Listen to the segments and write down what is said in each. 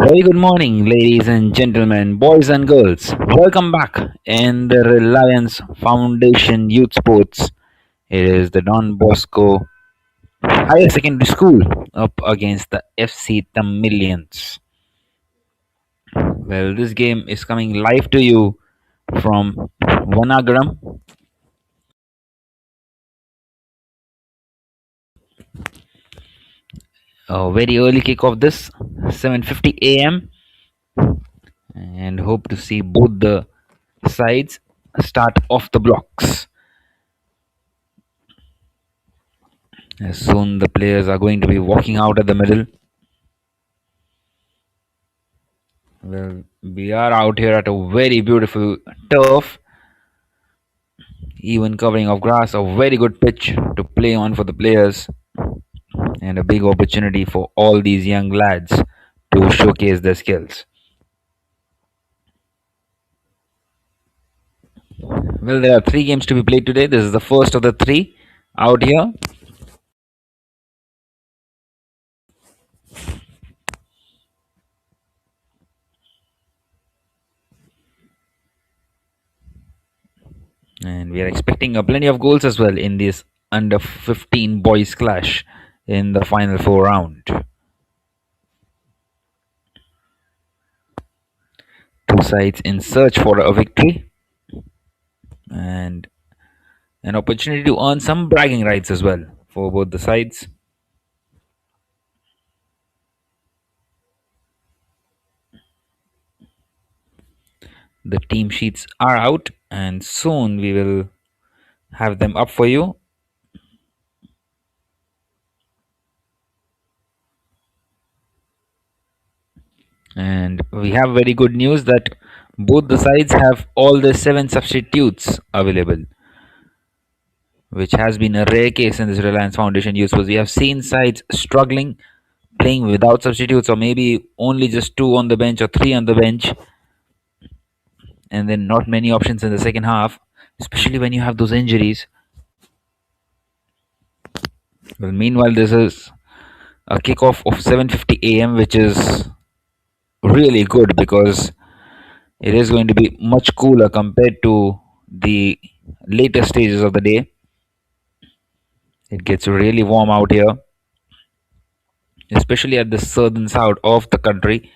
Very good morning, ladies and gentlemen, boys and girls. Welcome back in the Reliance Foundation Youth Sports. It is the Don Bosco Higher Secondary School up against the FC Tamilions. Well, this game is coming live to you from Vanagaram. A very early kick of this, 7:50 a.m. and hope to see both the sides start off the blocks. As soon the players are going to be walking out at the middle. Well, we are out here at a very beautiful turf, even covering of grass, a very good pitch to play on for the players, and a big opportunity for all these young lads to showcase their skills. Well, there are three games to be played today. This is the first of the three out here. And we are expecting plenty of goals as well in this under 15 boys clash in the final four round. Two sides in search for a victory and an opportunity to earn some bragging rights as well for both the sides. The team sheets are out, and soon we will have them up for you. And we have very good news that both the sides have all the seven substitutes available, which has been a rare case in this Reliance Foundation use. We have seen sides struggling playing without substitutes, or maybe only just two on the bench or three on the bench, and then not many options in the second half, especially when you have those injuries. Well, meanwhile, this is a kickoff of 7:50 a.m., which is really good because it is going to be much cooler compared to the later stages of the day. It gets really warm out here, especially at the southern side of the country.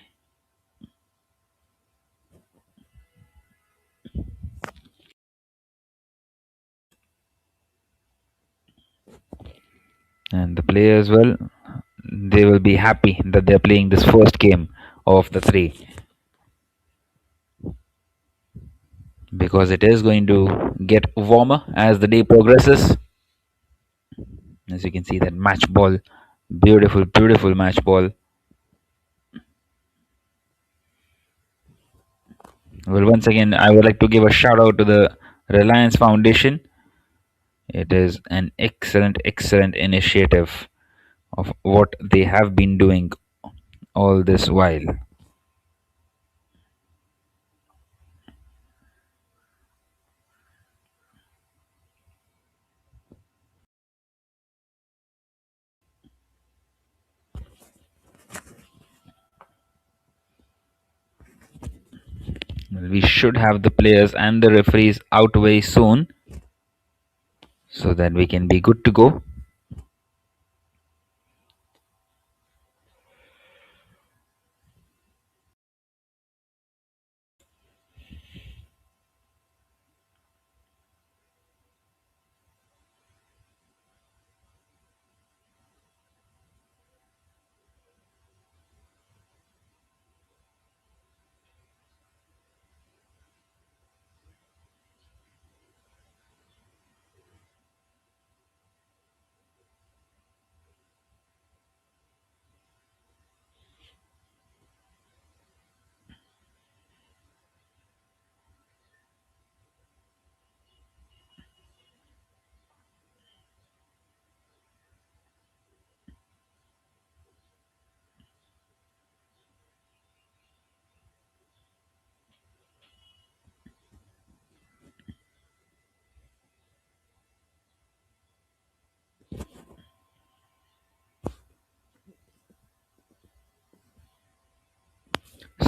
And the players, well, they will be happy that they're playing this first game of the three because it is going to get warmer as the day progresses. As you can see, that match ball, beautiful, beautiful match ball. Well, once again, I would like to give a shout out to the Reliance Foundation. It is an excellent, excellent initiative of what they have been doing all this while. We should have the players and the referees out very soon so that we can be good to go.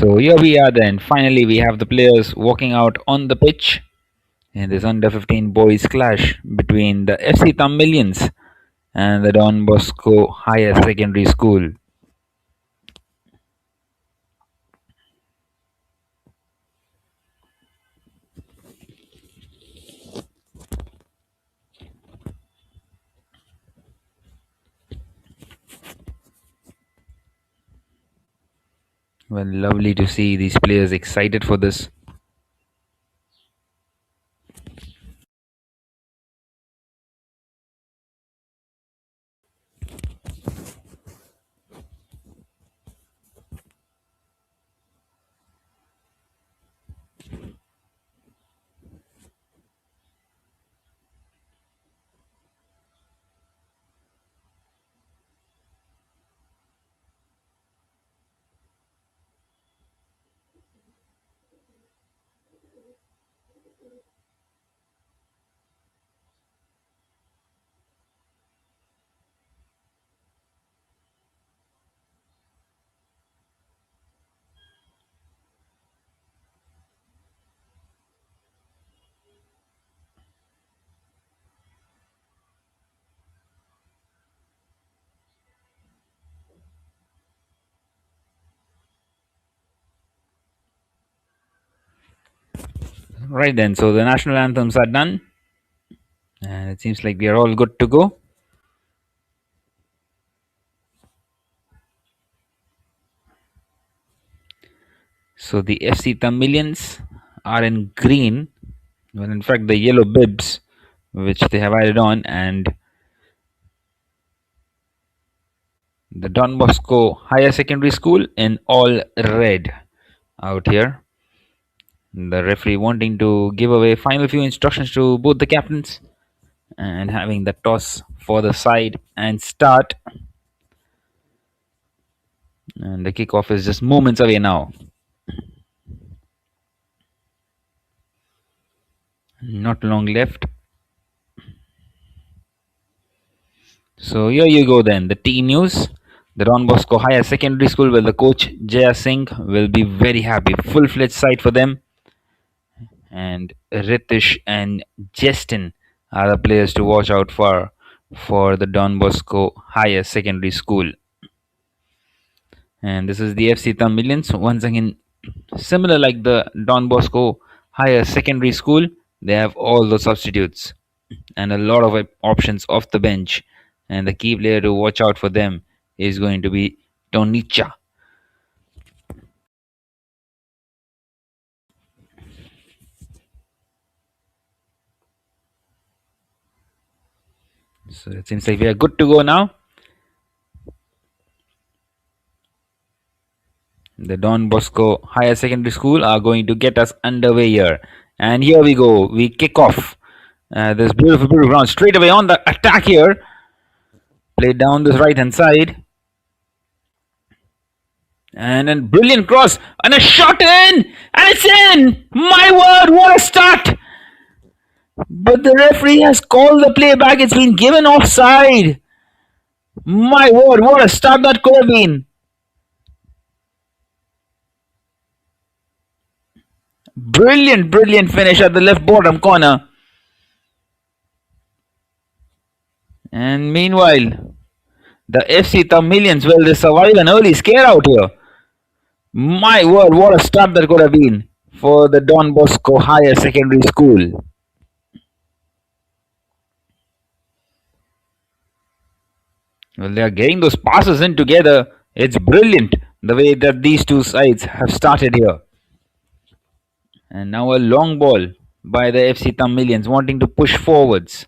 So here we are then. Finally, we have the players walking out on the pitch in this under 15 boys clash between the FC Tamilians and the Don Bosco Higher Secondary School. Well, lovely to see these players excited for this. Right then, so the national anthems are done, and it seems like we are all good to go. So the FC Tamilians are in green, well, in fact, the yellow bibs which they have added on, and the Don Bosco Higher Secondary School in all red out here. The referee wanting to give away final few instructions to both the captains and having the toss for the side and start. And the kickoff is just moments away now. Not long left. So here you go then. The team news. The Don Bosco Higher Secondary School, where the coach Jaya Singh will be very happy. Full-fledged side for them. And Ritish and Justin are the players to watch out for the Don Bosco Higher Secondary School. And this is the FC Tamilians. Once again, similar like the Don Bosco Higher Secondary School, they have all the substitutes and a lot of options off the bench. And the key player to watch out for them is going to be Tonicha. So it seems like we are good to go now. The Don Bosco Higher Secondary School are going to get us underway here. And here we go. We kick off this beautiful ground straight away on the attack here. Played down this right hand side. And a brilliant cross. And a shot in. And it's in. My word, what a start. But the referee has called the play back. It's been given offside. My word, what a start that could have been. Brilliant, brilliant finish at the left bottom corner. And meanwhile, the FC Tamilians, well, they survive an early scare out here. My word, what a start that could have been for the Don Bosco Higher Secondary School. Well, they are getting those passes in together. It's brilliant the way that these two sides have started here. And now a long ball by the FC Tamilians wanting to push forwards.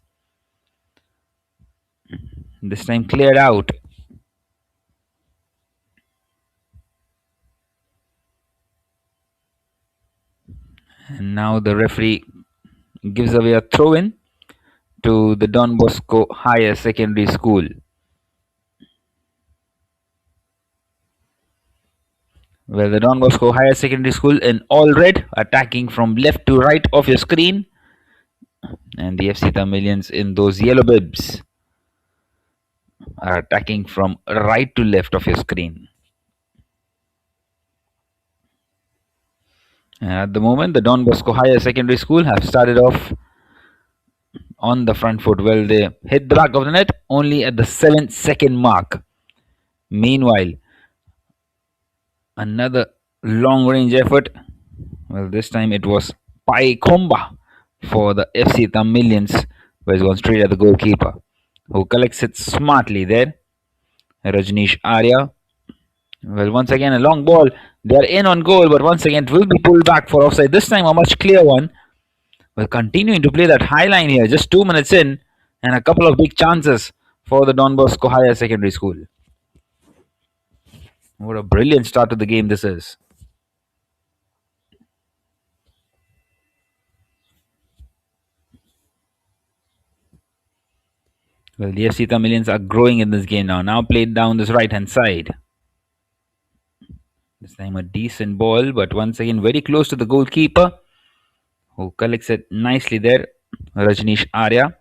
This time cleared out. And now the referee gives away a throw in to the Don Bosco Higher Secondary School. Well, the Don Bosco Higher Secondary School in all red, attacking from left to right of your screen. And the FC Tamilians in those yellow bibs are attacking from right to left of your screen. And at the moment, the Don Bosco Higher Secondary School have started off on the front foot. Well, they hit the back of the net only at the 7-second mark. Meanwhile, another long range effort. Well, this time it was Pai Komba for the FC Tamilians, who has gone straight at the goalkeeper, who collects it smartly there. Rajneesh Arya. Well, once again, a long ball. They are in on goal, but once again, it will be pulled back for offside. This time, a much clear one. Well, continuing to play that high line here, just 2 minutes in, and a couple of big chances for the Don Bosco Higher Secondary School. What a brilliant start to the game this is. Well, the FC Tamilians are growing in this game now. Now played down this right hand side. This time a decent ball, but once again very close to the goalkeeper, who collects it nicely there. Rajneesh Arya.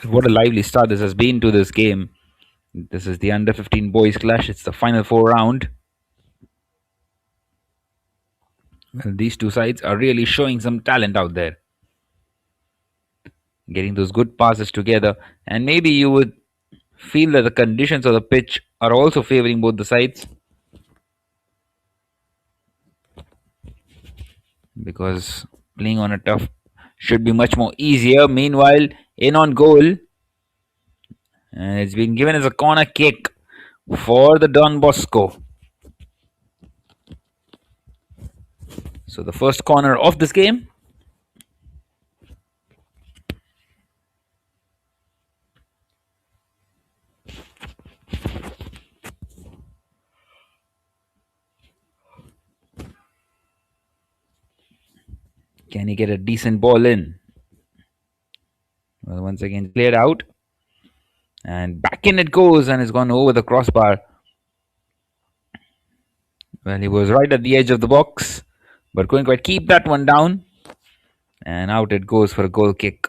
What a lively start this has been to this game. This is the under 15 boys clash. It's the final 4 round. Well, these two sides are really showing some talent out there. Getting those good passes together. And maybe you would feel that the conditions of the pitch are also favoring both the sides. Because playing on a tough should be much more easier. Meanwhile, in on goal. And it's been given as a corner kick for the Don Bosco. So the first corner of this game. Can he get a decent ball in? Well, once again, cleared out. And back in it goes, and it's gone over the crossbar. Well, he was right at the edge of the box, but couldn't quite keep that one down. And out it goes for a goal kick.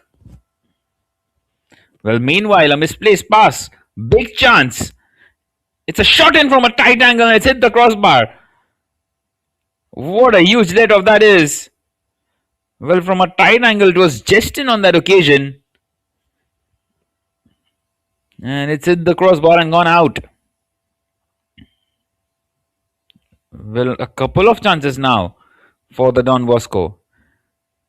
Well, meanwhile, a misplaced pass. Big chance. It's a shot in from a tight angle and it's hit the crossbar. What a huge let off that is. Well, from a tight angle, it was Justin on that occasion. And it's hit the crossbar and gone out. Well, a couple of chances now for the Don Bosco.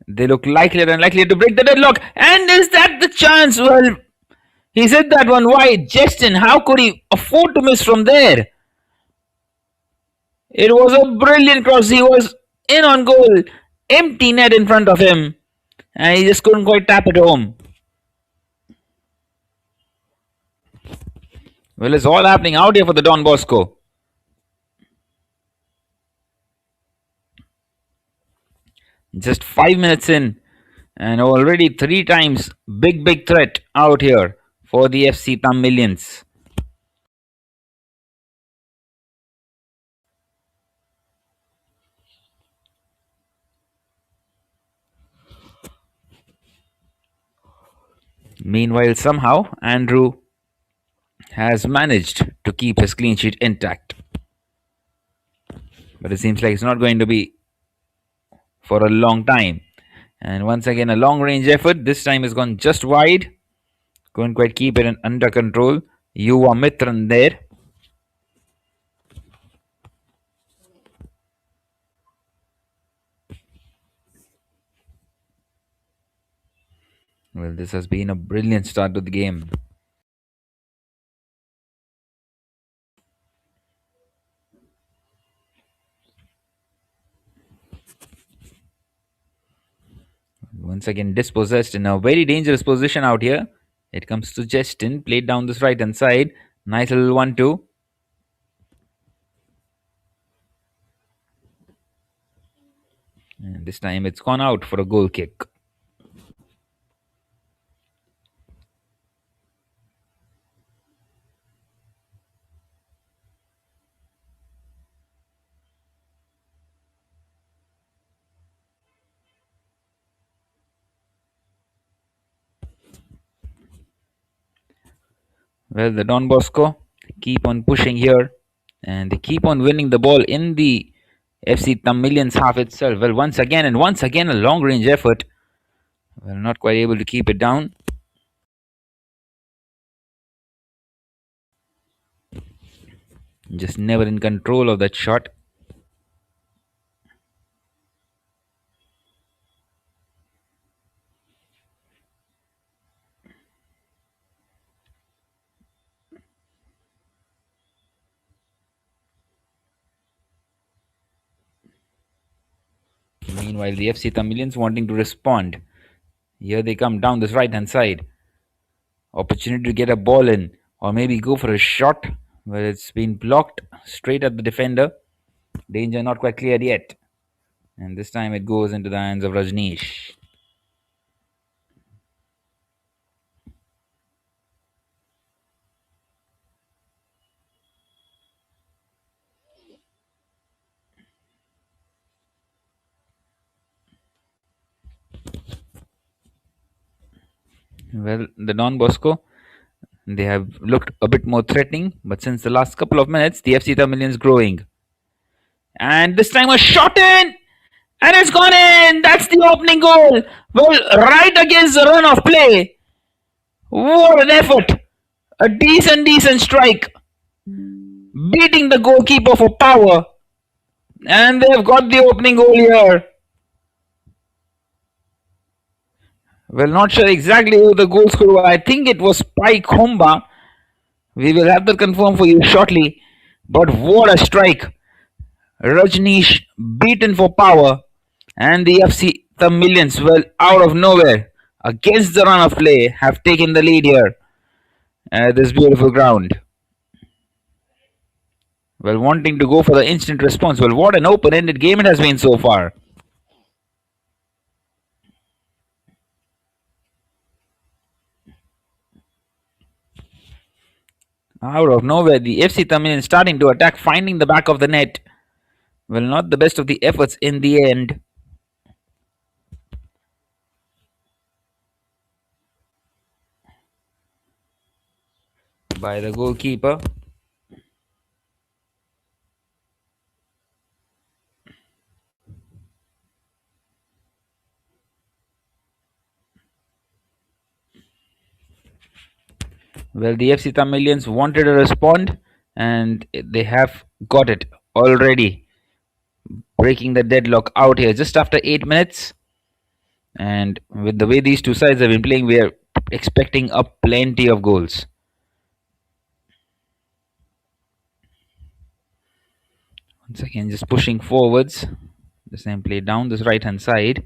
They look likelier and likelier to break the deadlock. And is that the chance? Well, he's hit that one wide. Justin, how could he afford to miss from there? It was a brilliant cross. He was in on goal. Empty net in front of him. And he just couldn't quite tap it home. Well, it's all happening out here for the Don Bosco. Just 5 minutes in, and already 3 times big threat out here for the FC Tamilians. Meanwhile, somehow Andrew has managed to keep his clean sheet intact. But it seems like it's not going to be for a long time. And once again, a long range effort. This time has gone just wide. Couldn't quite keep it under control. Yuva Mitran there. Well, this has been a brilliant start to the game. Once again, dispossessed in a very dangerous position out here. It comes to Justin, played down this right hand side. Nice little 1-2. And this time it's gone out for a goal kick. Well, the Don Bosco keep on pushing here, and they keep on winning the ball in the FC Tamilians half itself. Well, once again and once again, a long range effort. Well, not quite able to keep it down. Just never in control of that shot. Meanwhile, the FC Tamilians wanting to respond. Here they come down this right hand side. Opportunity to get a ball in, or maybe go for a shot, but it's been blocked straight at the defender. Danger not quite cleared yet. And this time it goes into the hands of Rajneesh. Well, the Don Bosco, they have looked a bit more threatening, but since the last couple of minutes, the FC Tamilians growing. And this time a shot in! And it's gone in! That's the opening goal! Well, right against the run of play. What an effort! A decent strike. Beating the goalkeeper for power. And they've got the opening goal here. Well, not sure exactly who the goal scorer was. I think it was Spike Homba. We will have that confirmed for you shortly. But what a strike! Rajneesh beaten for power, and the FC Tamilians, well, out of nowhere, against the run of play, have taken the lead here at this beautiful ground. Well, wanting to go for the instant response. Well, what an open-ended game it has been so far. Out of nowhere, the FC Tamilians starting to attack, finding the back of the net. Well, not the best of the efforts in the end. By the goalkeeper. Well, the FC Tamilians wanted to respond, and they have got it already. Breaking the deadlock out here just after 8 minutes. And with the way these two sides have been playing, we are expecting a plenty of goals. Once again, just pushing forwards. This time play down this right hand side.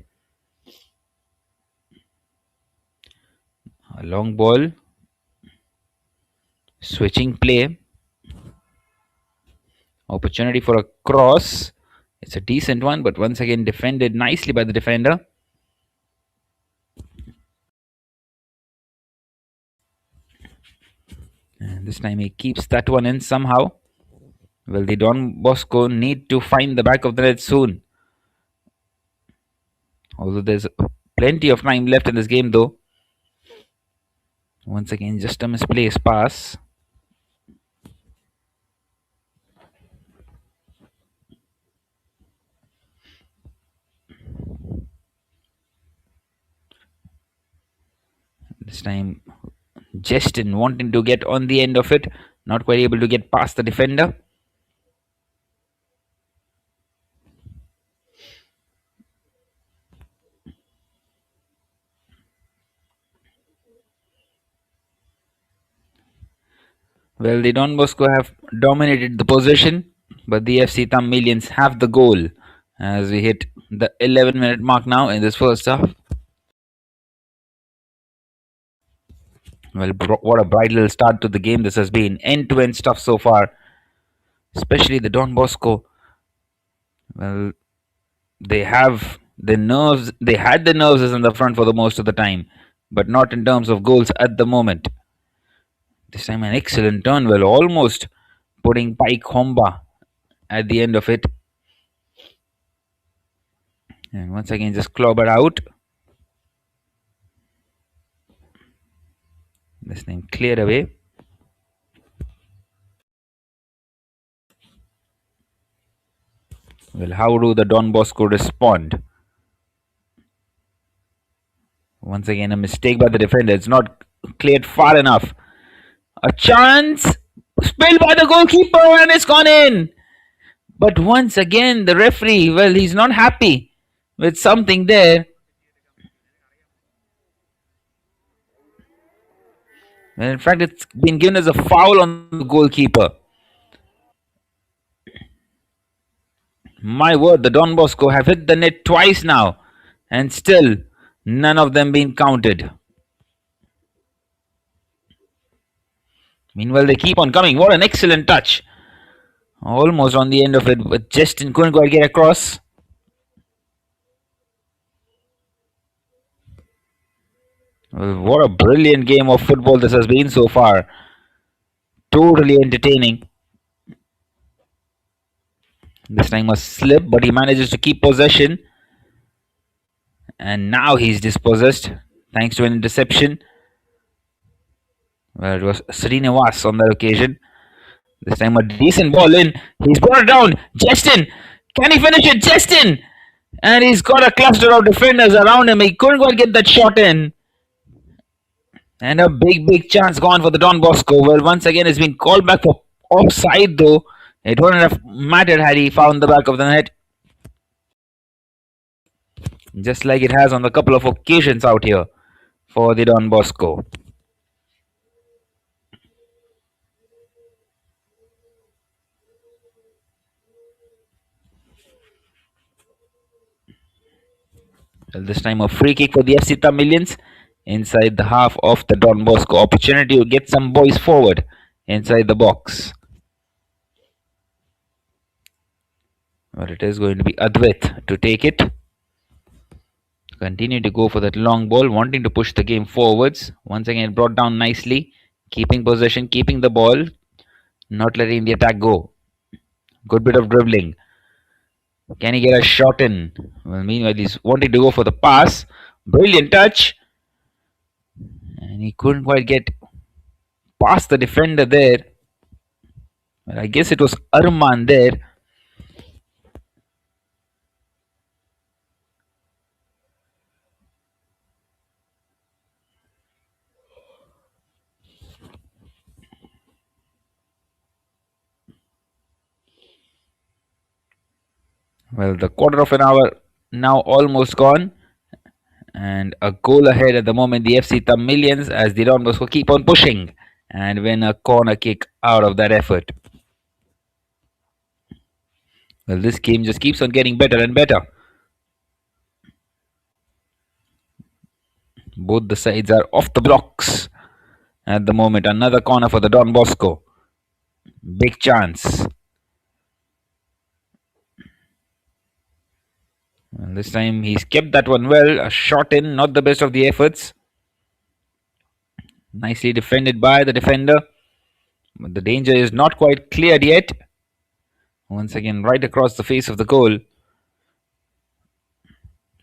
A long ball. Switching play. Opportunity for a cross. It's a decent one, but once again defended nicely by the defender. And this time he keeps that one in somehow. Well, the Don Bosco need to find the back of the net soon. Although there's plenty of time left in this game, though. Once again, just a misplaced pass. This time, Justin wanting to get on the end of it, not quite able to get past the defender. Well, the Don Bosco have dominated the possession, but the FC Tamilians have the goal as we hit the 11-minute mark now in this first half. Well, what a bright little start to the game this has been. End-to-end stuff so far, especially the Don Bosco. Well, they have the nerves. They had the nerves in the front for the most of the time, but not in terms of goals at the moment. This time an excellent turn, well, almost putting Pike Homba at the end of it. And once again, just clobbered out. This time cleared away. Well, how do the Don Bosco respond? Once again, a mistake by the defender. It's not cleared far enough. A chance spilled by the goalkeeper and it's gone in. But once again, the referee, well, he's not happy with something there. And in fact, it's been given as a foul on the goalkeeper. My word, the Don Bosco have hit the net twice now, and still none of them being counted. Meanwhile, they keep on coming. What an excellent touch! Almost on the end of it, but Justin couldn't quite get across. Well, what a brilliant game of football this has been so far. Totally entertaining. This time a slip, but he manages to keep possession. And now he's dispossessed thanks to an interception. Well, it was Srinivas on that occasion. This time a decent ball in. He's brought it down. Justin! Can he finish it? Justin! And he's got a cluster of defenders around him. He couldn't quite get that shot in. And a big chance gone for the Don Bosco. Well, once again, it's been called back for offside though. It wouldn't have mattered had he found the back of the net. Just like it has on the couple of occasions out here for the Don Bosco. Well, this time a free kick for the FC Tamilians inside the half of the Don Bosco. Opportunity to get some boys forward inside the box. Well, it is going to be Advait to take it. Continue to go for that long ball, wanting to push the game forwards. Once again, brought down nicely, keeping possession, keeping the ball, not letting the attack go. Good bit of dribbling. Can he get a shot in? Well, meanwhile, he's wanting to go for the pass. Brilliant touch. And he couldn't quite get past the defender there. Well, I guess it was Arman there. Well, the quarter of an hour now almost gone. And a goal ahead at the moment, the FC Tamilians, as the Don Bosco keep on pushing and win a corner kick out of that effort. Well, this game just keeps on getting better and better. Both the sides are off the blocks at the moment. Another corner for the Don Bosco. Big chance. And this time he's kept that one well. A shot in, not the best of the efforts. Nicely defended by the defender. But the danger is not quite cleared yet. Once again, right across the face of the goal.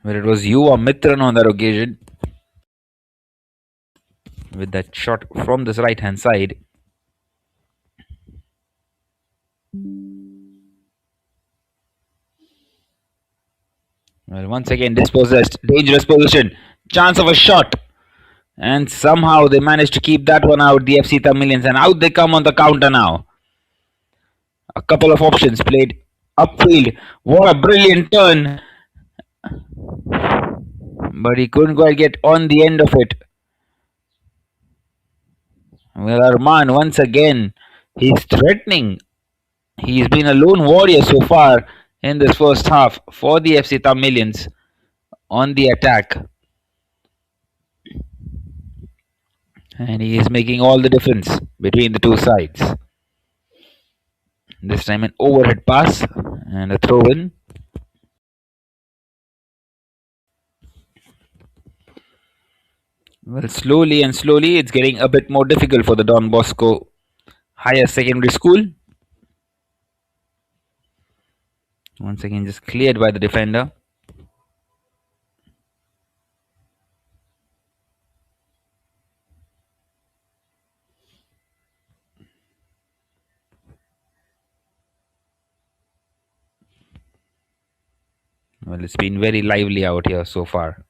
Where it was Yuva Mitran on that occasion. With that shot from this right hand side. Well, once again dispossessed. Dangerous position. Chance of a shot. And somehow they managed to keep that one out, the FC Tamilians. And out they come on the counter now. A couple of options played upfield. What a brilliant turn. But he couldn't quite get on the end of it. Well, Arman, once again, he's threatening. He's been a lone warrior so far in this first half for the FC Tamilians on the attack. And he is making all the difference between the two sides. This time an overhead pass and a throw in. Well, slowly and slowly it's getting a bit more difficult for the Don Bosco Higher Secondary School. Once again just cleared by the defender. Well, it's been very lively out here so far,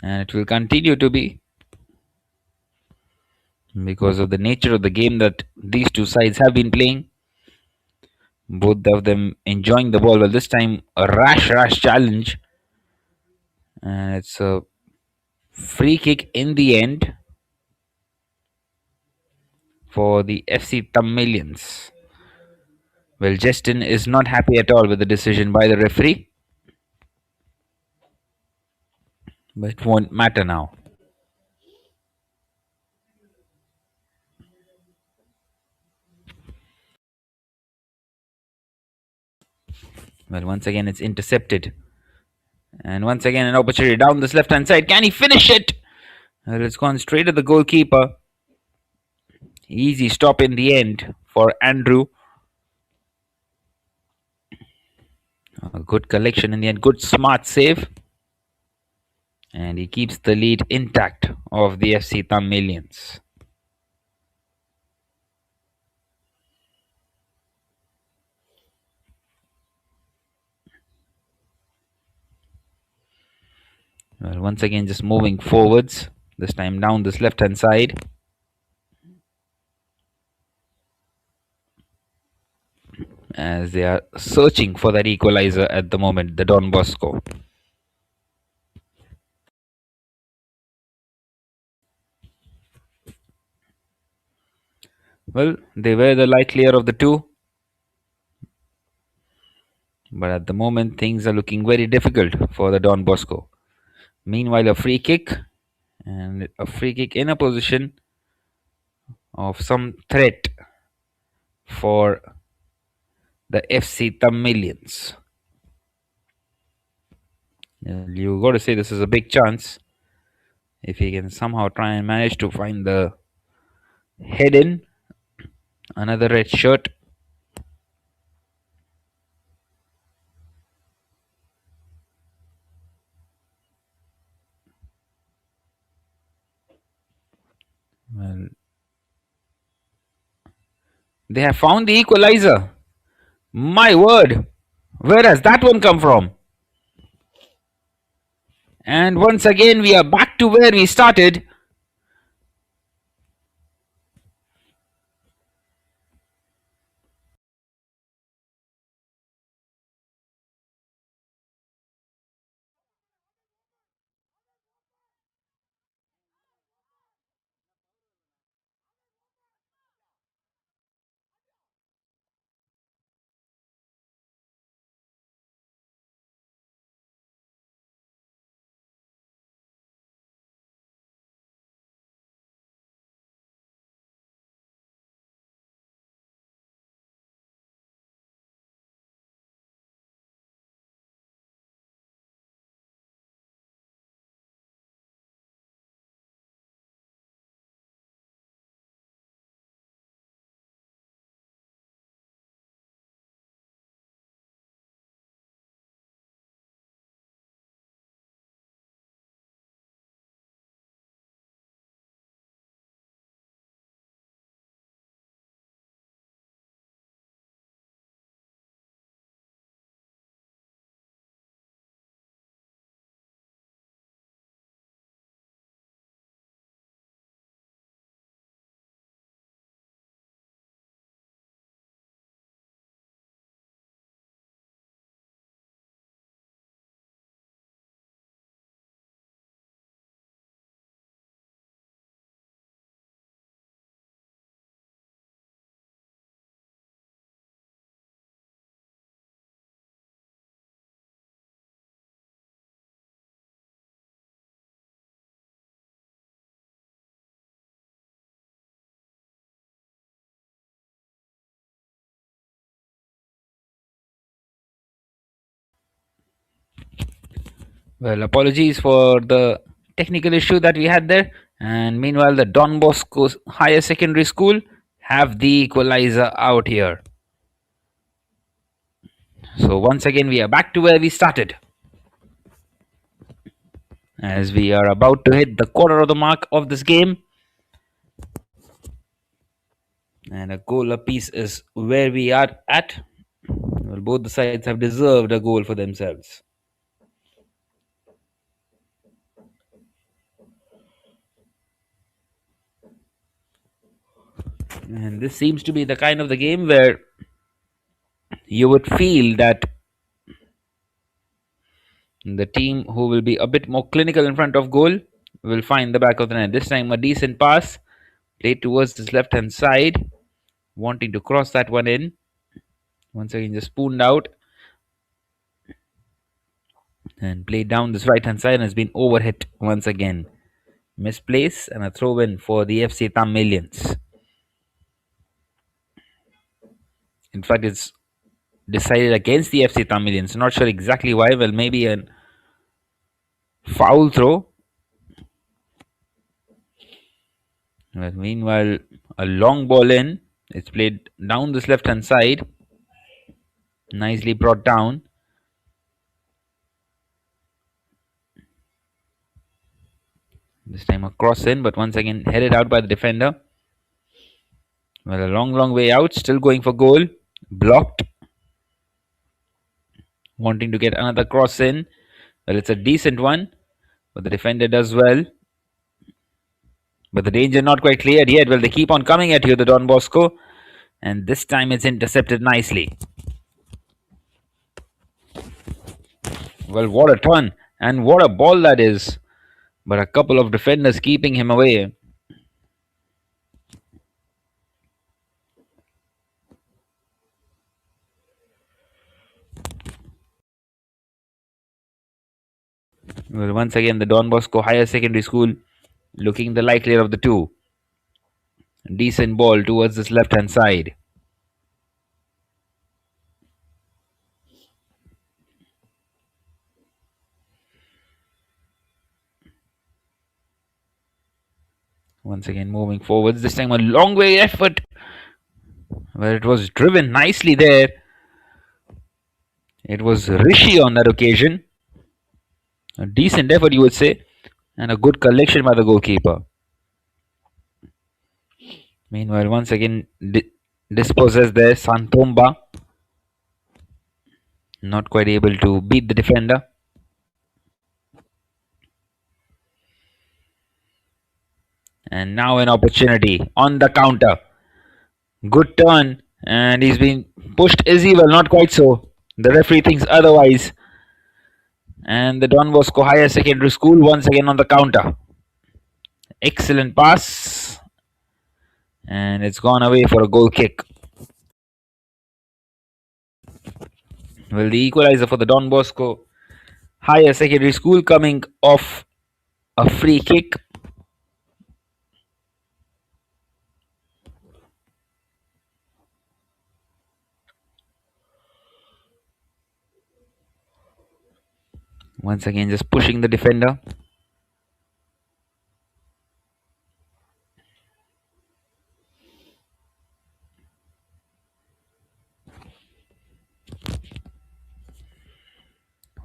and it will continue to be because of the nature of the game that these two sides have been playing. Both of them enjoying the ball. Well, this time a rash challenge, and it's a free kick in the end for the FC Tamilians. Well, Justin is not happy at all with the decision by the referee, but it won't matter now. Well, once again, it's intercepted. And once again, an opportunity down this left hand side. Can he finish it? Well, it's gone straight at the goalkeeper. Easy stop in the end for Andrew. A good collection in the end. Good smart save. And he keeps the lead intact of the FC Tamilians. Well, once again, just moving forwards. This time down this left hand side. As they are searching for that equalizer at the moment, the Don Bosco. Well, they were the likelier of the two. But at the moment, things are looking very difficult for the Don Bosco. Meanwhile, a free kick, and a free kick in a position of some threat for the FC Tamilians. You got to say this is a big chance if he can somehow try and manage to find the head in. Another red shirt. Well, they have found the equalizer. My word, where has that one come from? And once again, we are back to where we started. Well, apologies for the technical issue that we had there. And meanwhile, the Don Bosco Higher Secondary School have the equalizer out here. So once again, we are back to where we started. As we are about to hit the quarter of the mark of this game. And a goal apiece is where we are at. Well, both the sides have deserved a goal for themselves. And this seems to be the kind of the game where you would feel that the team who will be a bit more clinical in front of goal will find the back of the net. This time, a decent pass played towards this left hand side, wanting to cross that one in. Once again, just spooned out and played down this right hand side and has been overhit once again. Misplace and a throw in for the FC Tamilians. In fact, it's decided against the FC Tamilians. Not sure exactly why. Well, maybe a foul throw. Well, meanwhile, a long ball in. It's played down this left hand side. Nicely brought down. This time a cross in, but once again headed out by the defender. Well, a long way out. Still going for goal. Blocked. Wanting to get another cross in. Well, it's a decent one. But the defender does well. But the danger not quite cleared yet. Well, they keep on coming at you, the Don Bosco. And this time it's intercepted nicely. Well, what a turn. And what a ball that is. But a couple of defenders keeping him away. Well, once again, the Don Bosco Higher Secondary School looking the likelier of the two. Decent ball towards this left hand side. Once again, moving forwards. This time a long way effort. Where it was driven nicely there. It was Rishi on that occasion. A decent effort, you would say. And a good collection by the goalkeeper. Meanwhile, once again, disposes there. Santomba. Not quite able to beat the defender. And now an opportunity on the counter. Good turn. And he's been pushed. Is he? Well, not quite so. The referee thinks otherwise. And the Don Bosco Higher Secondary School once again on the counter. Excellent pass. And it's gone away for a goal kick. Well, the equalizer for the Don Bosco Higher Secondary School coming off a free kick. Once again, just pushing the defender.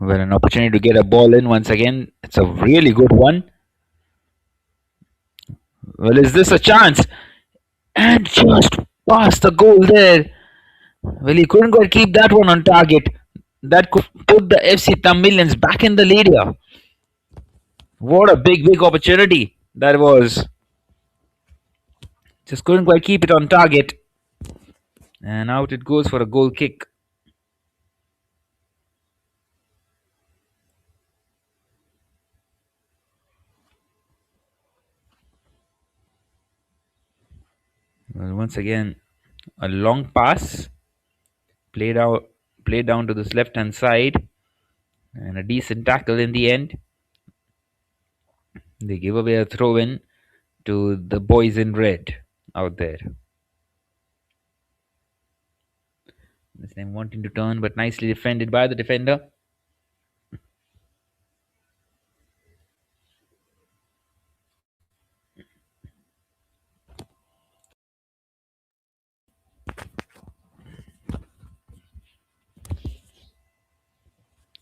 Well, an opportunity to get a ball in once again. It's a really good one. Well, is this a chance? And just past the goal there. Well, he couldn't quite keep that one on target. That could put the FC Tamilians back in the lead here. What a big opportunity that was. Just couldn't quite keep it on target. And out it goes for a goal kick. Well, once again, a long pass played down to this left hand side, and a decent tackle in the end. They give away a throw in to the boys in red out there. This time wanting to turn, but nicely defended by the defender.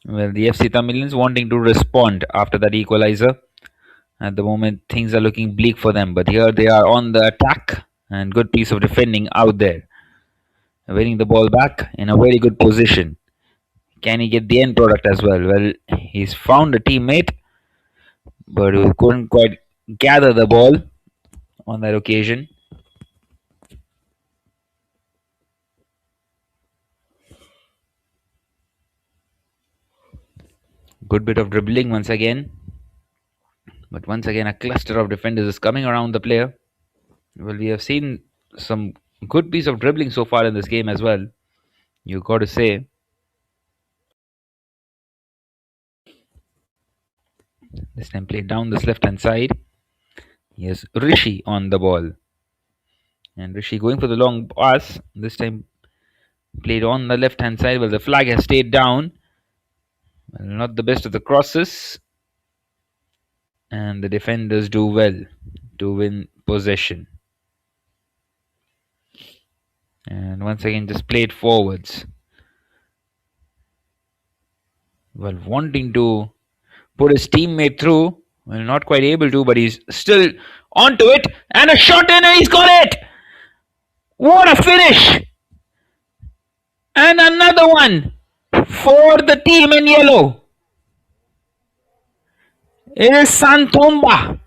Well, the FC Tamilians wanting to respond after that equalizer. At the moment, things are looking bleak for them, but here they are on the attack, and good piece of defending out there. Winning the ball back in a very good position. Can he get the end product as well? Well, he's found a teammate, but he couldn't quite gather the ball on that occasion. Good bit of dribbling once again. But once again, a cluster of defenders is coming around the player. Well, we have seen some good piece of dribbling so far in this game as well. You got to say. This time played down this left hand side. Here's Rishi on the ball. And Rishi going for the long pass. This time played on the left hand side. Well, the flag has stayed down. Well, not the best of the crosses. And the defenders do well to win possession. And once again, just played forwards. Well, wanting to put his teammate through. Well, not quite able to, but he's still onto it. And a shot in, and he's got it! What a finish! And another one for the team in yellow. It is Santomba.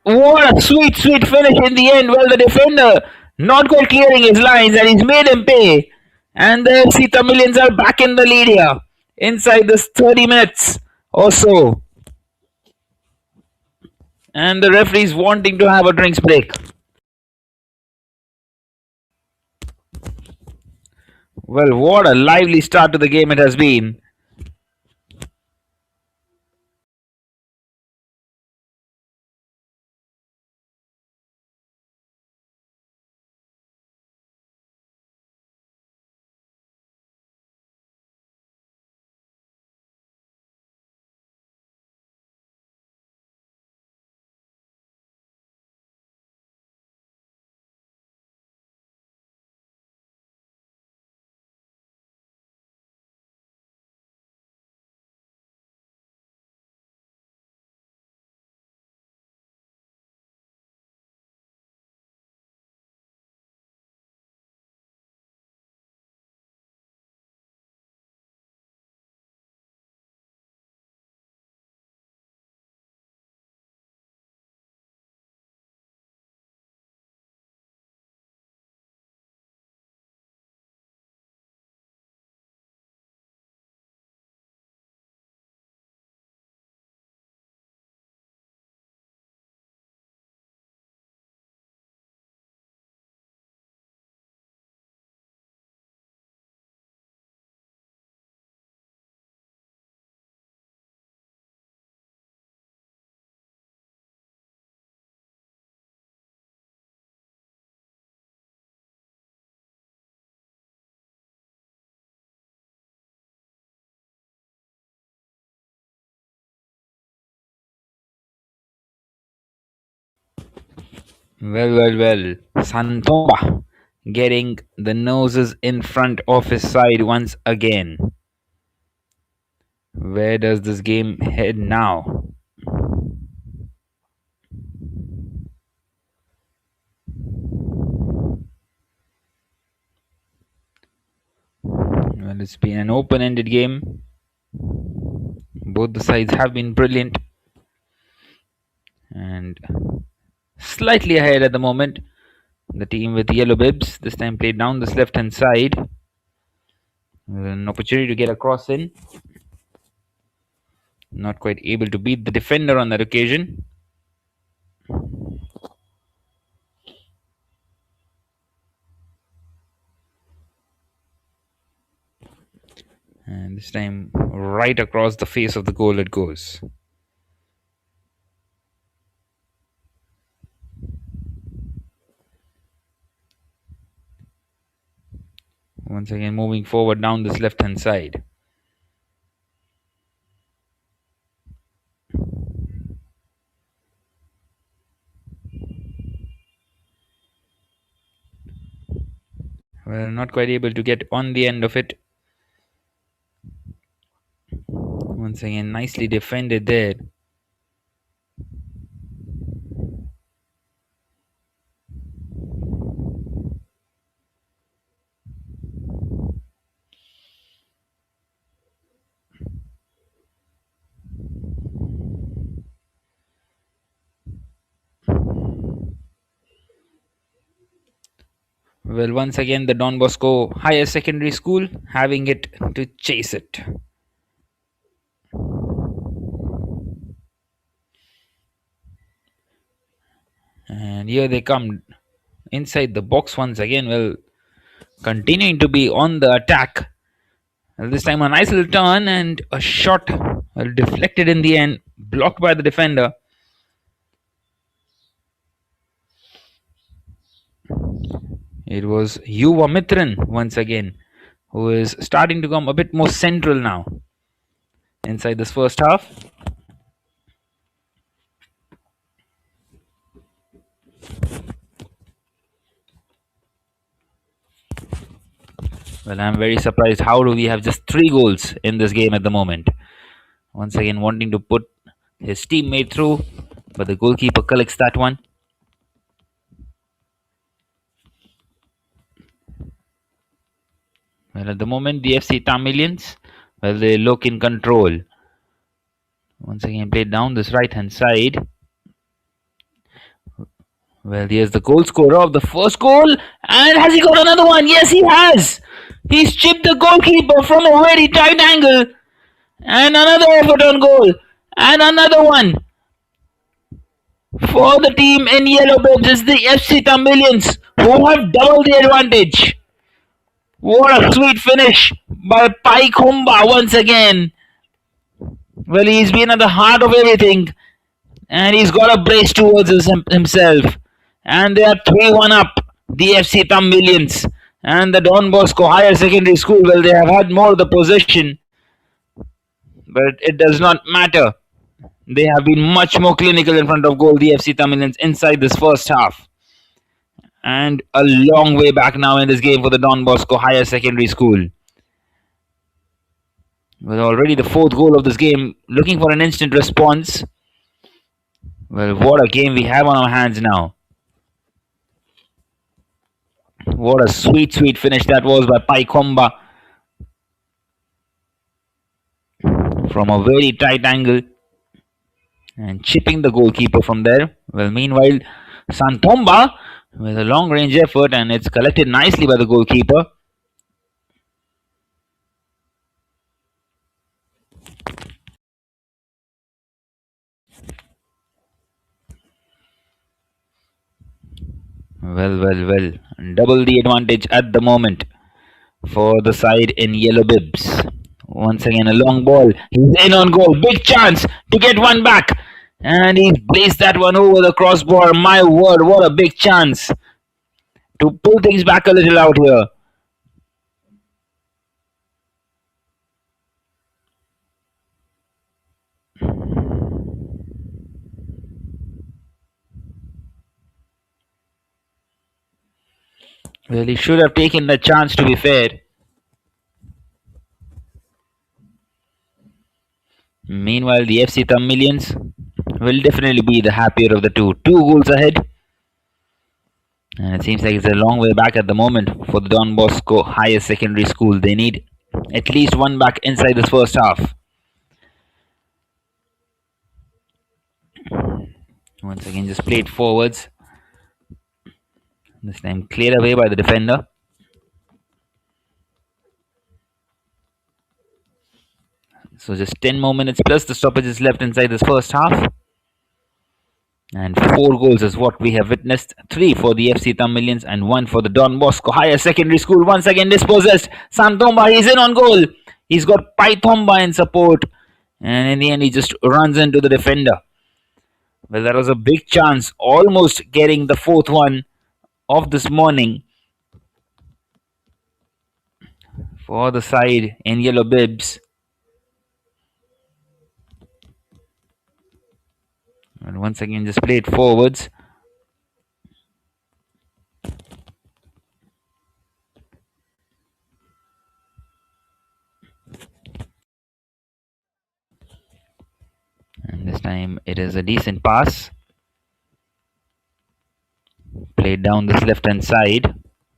What a sweet, sweet finish in the end. Well, the defender not quite clearing his lines, and he's made him pay. And the FC Tamilians are back in the lead here inside this 30 minutes or so. And the referee's wanting to have a drinks break. Well, what a lively start to the game it has been. Well. Santomba getting the noses in front of his side once again. Where does this game head now? Well, it's been an open-ended game. Both the sides have been brilliant and slightly ahead at the moment. The team with yellow bibs this time played down this left-hand side. An opportunity to get a cross in. Not quite able to beat the defender on that occasion. And this time right across the face of the goal it goes. Once again moving forward down this left hand side. Well, not quite able to get on the end of it. Once again nicely defended there. Well, once again, the Don Bosco Higher Secondary School having it to chase it. And here they come inside the box once again. Well, continuing to be on the attack. Well, this time a nice little turn and a shot, well, deflected in the end, blocked by the defender. It was Yuva Mitran once again, who is starting to come a bit more central now inside this first half. Well, I'm very surprised. How do we have just 3 goals in this game at the moment? Once again, wanting to put his teammate through, but the goalkeeper collects that one. Well, at the moment, the FC Tamilians, well, they look in control. Once again, played down this right hand side. Well, here's the goal scorer of the first goal. And has he got another one? Yes, he has. He's chipped the goalkeeper from a very tight angle. And another effort on goal. And another one. For the team in yellow bibs is the FC Tamilians, who have doubled the advantage. What a sweet finish by Pai Kumba once again. Well, he's been at the heart of everything. And he's got a brace towards himself. And they are 3-1 up, the FC Tamilians. And the Don Bosco Higher Secondary School, well, they have had more of the possession. But it does not matter. They have been much more clinical in front of goal, the FC Tamilians, inside this first half. And a long way back now in this game for the Don Bosco Higher Secondary School. With already the 4th goal of this game, looking for an instant response. Well, what a game we have on our hands now. What a sweet, sweet finish that was by Pai Komba. From a very tight angle. And chipping the goalkeeper from there. Well, meanwhile, Santomba with a long range effort, and it's collected nicely by the goalkeeper. Well. Double the advantage at the moment for the side in yellow bibs. Once again, a long ball. He's in on goal. Big chance to get one back. And he placed that one over the crossbar. My word, what a big chance to pull things back a little out here. Well, he should have taken the chance, to be fair. Meanwhile, the FC Tamilians will definitely be the happier of the two. 2 goals ahead. And it seems like it's a long way back at the moment for the Don Bosco Higher Secondary School. They need at least one back inside this first half. Once again, just played forwards. This time cleared away by the defender. So just 10 more minutes plus the stoppages left inside this first half. And 4 goals is what we have witnessed. 3 for the FC Tamilians and 1 for the Don Bosco Higher Secondary School. Once again dispossessed. Santomba, he's in on goal. He's got Paithomba in support. And in the end, he just runs into the defender. Well, that was a big chance. Almost getting the 4th one of this morning for the side in yellow bibs. And once again, just played forwards. And this time it is a decent pass. Played down this left hand side.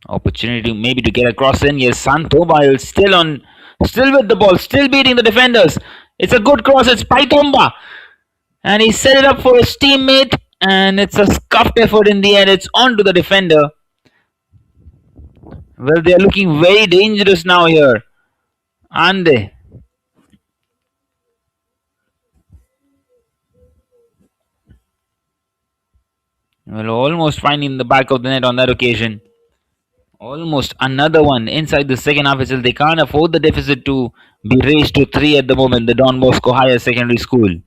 Opportunity maybe to get across in. Yes, Santoba still with the ball, still beating the defenders. It's a good cross. It's Paithomba. And he set it up for his teammate. And it's a scuffed effort in the end. It's on to the defender. Well, they are looking very dangerous now here. Aren't they? Well, almost finding the back of the net on that occasion. Almost another one inside the second half itself. They can't afford the deficit to be raised to 3 at the moment. The Don Bosco Higher Secondary School.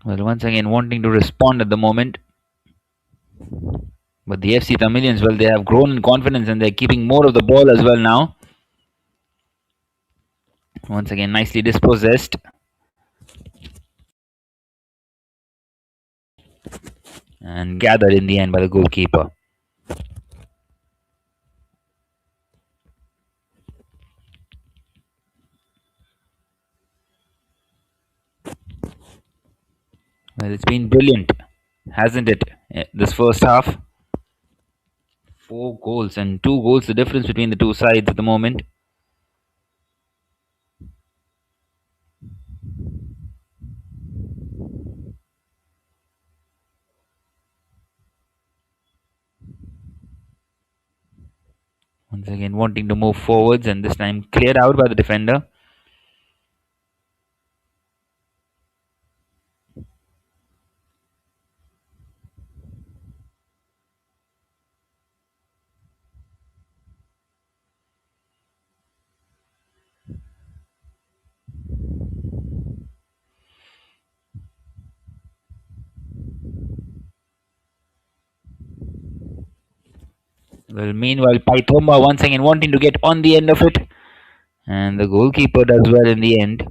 Well, once again wanting to respond at the moment. But the FC Tamilians, well, they have grown in confidence and they're keeping more of the ball as well now. Once again, nicely dispossessed. And gathered in the end by the goalkeeper. Well, it's been brilliant, hasn't it? This first half. 4 goals and 2 goals, the difference between the two sides at the moment. Once again, wanting to move forwards and this time cleared out by the defender. Well, meanwhile, Paithomba once again wanting to get on the end of it. And the goalkeeper does well in the end.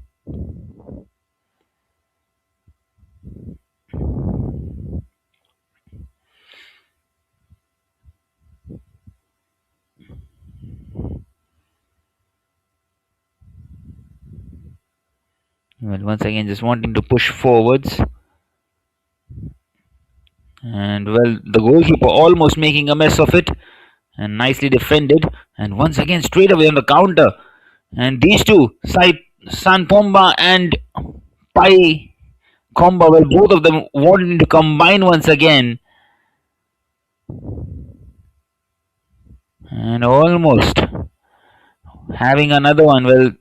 Well, once again, just wanting to push forwards. And well, the goalkeeper almost making a mess of it. And nicely defended. And once again, straight away on the counter. And these two, Sanpomba and Pai Komba, well, both of them wanting to combine once again. And almost having another one. Well,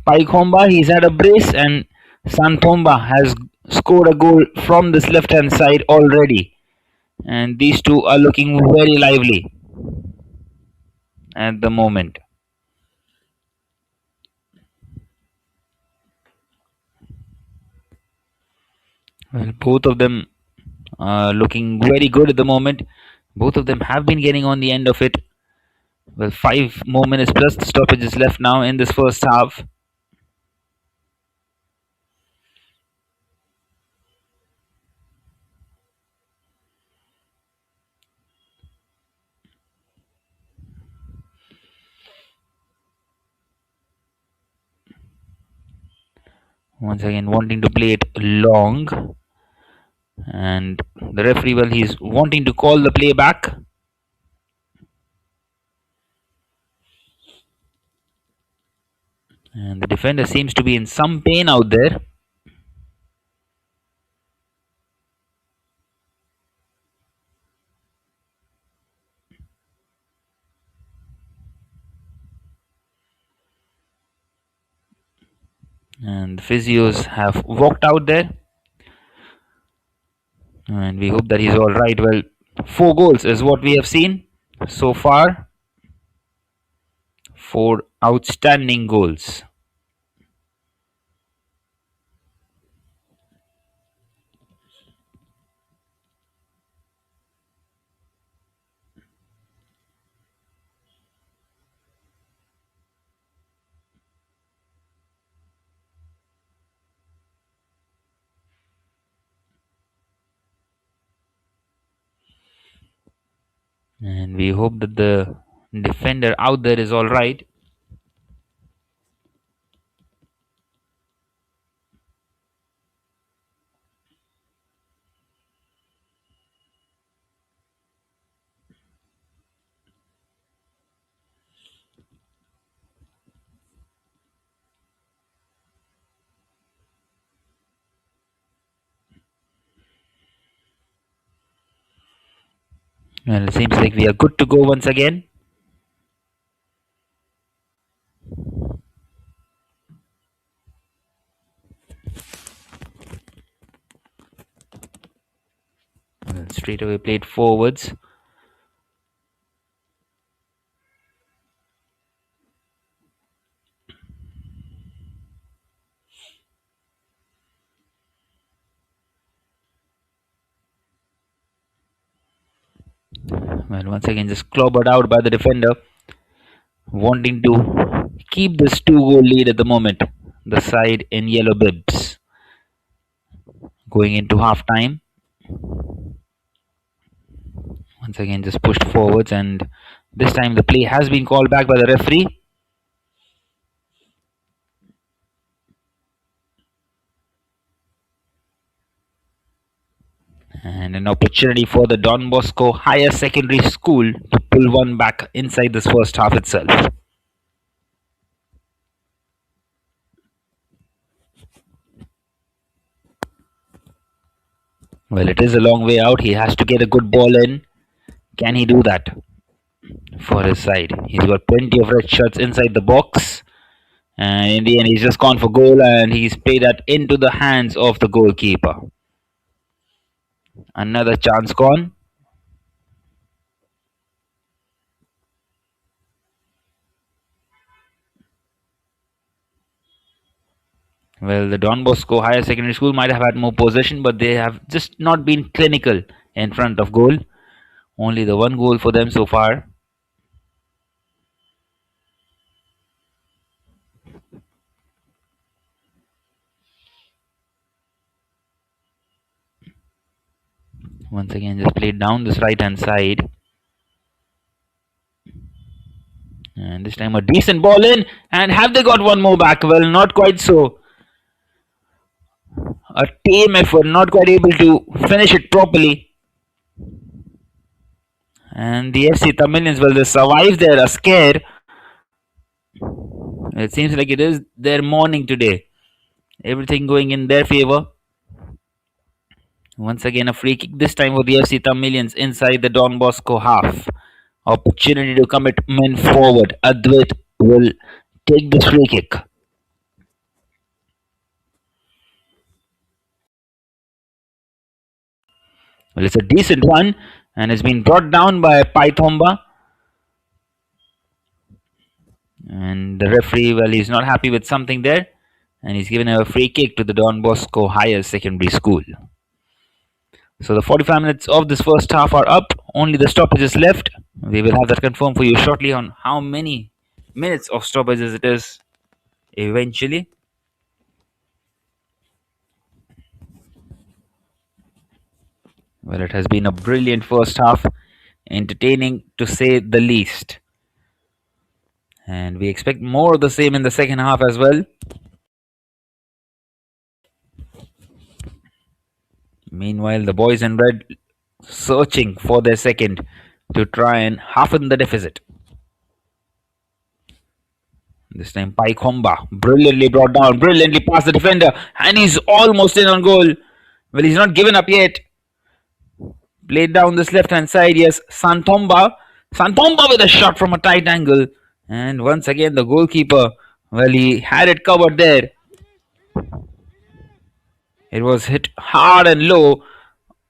Pai Komba, he's had a brace, and Sanpomba has scored a goal from this left hand side already. And these two are looking very lively at the moment. Well, both of them are looking very good at the moment. Both of them have been getting on the end of it. Well, 5 more minutes plus the stoppage is left now in this first half. Once again, wanting to play it long. And the referee, well, he's wanting to call the play back. And the defender seems to be in some pain out there. And the physios have walked out there. And we hope that he's all right. Well, 4 goals is what we have seen so far. 4 outstanding goals. And we hope that the defender out there is all right. And it seems like we are good to go once again. Well, straight away played forwards. Well, once again, just clobbered out by the defender, wanting to keep this 2 goal lead at the moment. The side in yellow bibs going into half time. Once again, just pushed forwards, and this time the play has been called back by the referee. And an opportunity for the Don Bosco Higher Secondary School to pull one back inside this first half itself. Well, it is a long way out. He has to get a good ball in. Can he do that for his side? He's got plenty of red shirts inside the box. And in the end, he's just gone for goal and he's played that into the hands of the goalkeeper. Another chance gone. Well, the Don Bosco Higher Secondary School might have had more possession, but they have just not been clinical in front of goal. Only the 1 goal for them so far. Once again, just played down this right hand side. And this time a decent ball in. And have they got one more back? Well, not quite so. A team effort, not quite able to finish it properly. And the FC Tamilians, well, they survived their scare. It seems like it is their morning today. Everything going in their favor. Once again, a free kick, this time for the FC Tamilians inside the Don Bosco half. Opportunity to commit men forward. Advait will take this free kick. Well, it's a decent one and it's been brought down by Paithomba. And the referee, well, he's not happy with something there. And he's given a free kick to the Don Bosco Higher Secondary School. So the 45 minutes of this first half are up. Only the stoppages left. We will have that confirmed for you shortly on how many minutes of stoppages it is eventually. Well, it has been a brilliant first half. Entertaining to say the least. And we expect more of the same in the second half as well. Meanwhile, the boys in red searching for their second to try and halfen the deficit. This time Paithomba brilliantly brought down, brilliantly past the defender, and he's almost in on goal. Well, he's not given up yet. Played down this left hand side, yes, Santomba. Santomba with a shot from a tight angle. And once again, the goalkeeper, well, he had it covered there. It was hit hard and low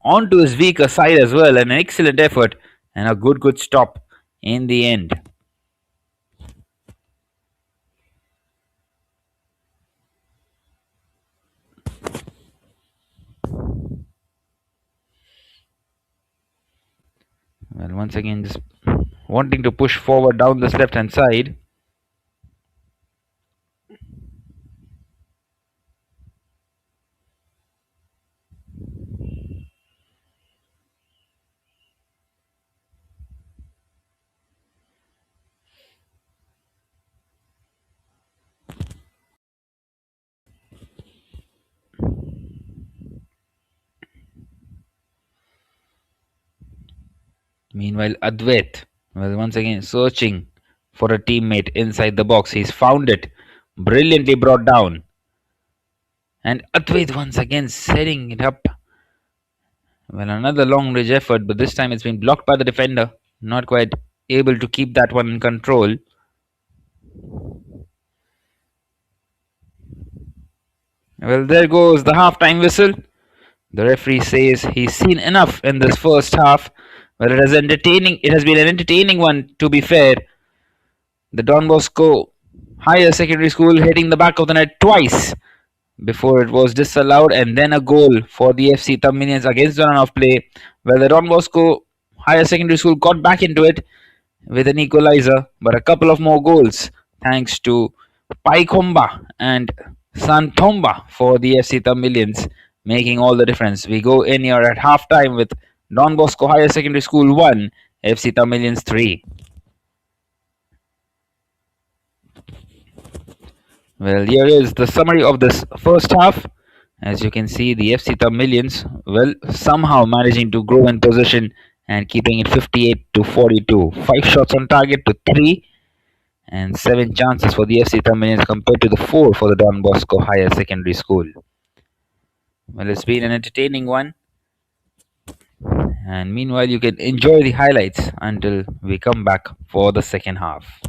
onto his weaker side as well. An excellent effort and a good stop in the end. Well, once again, just wanting to push forward down this left hand side. Meanwhile, Advait, well, once again searching for a teammate inside the box. He's found it. Brilliantly brought down. And Advait once again setting it up. Well, another long range effort, but this time it's been blocked by the defender. Not quite able to keep that one in control. Well, there goes the half-time whistle. The referee says he's seen enough in this first half, but it has been an entertaining one to be fair. The Don Bosco Higher Secondary School hitting the back of the net twice before it was disallowed, and then a goal for the FC Tamilians against the run of play, where the Don Bosco Higher Secondary School got back into it with an equalizer, but a couple of more goals thanks to Paikomba and Santomba for the FC Tamilians, making all the difference. We go in here at half time with Don Bosco Higher Secondary School 1, FC Tamilians 3. Well, here is the summary of this first half. As you can see, the FC Tamilians, well, somehow managing to grow in position and keeping it 58-42. 5 shots on target to 3 and 7 chances for the FC Tamilians compared to the 4 for the Don Bosco Higher Secondary School. Well, it's been an entertaining one. And meanwhile, you can enjoy the highlights until we come back for the second half.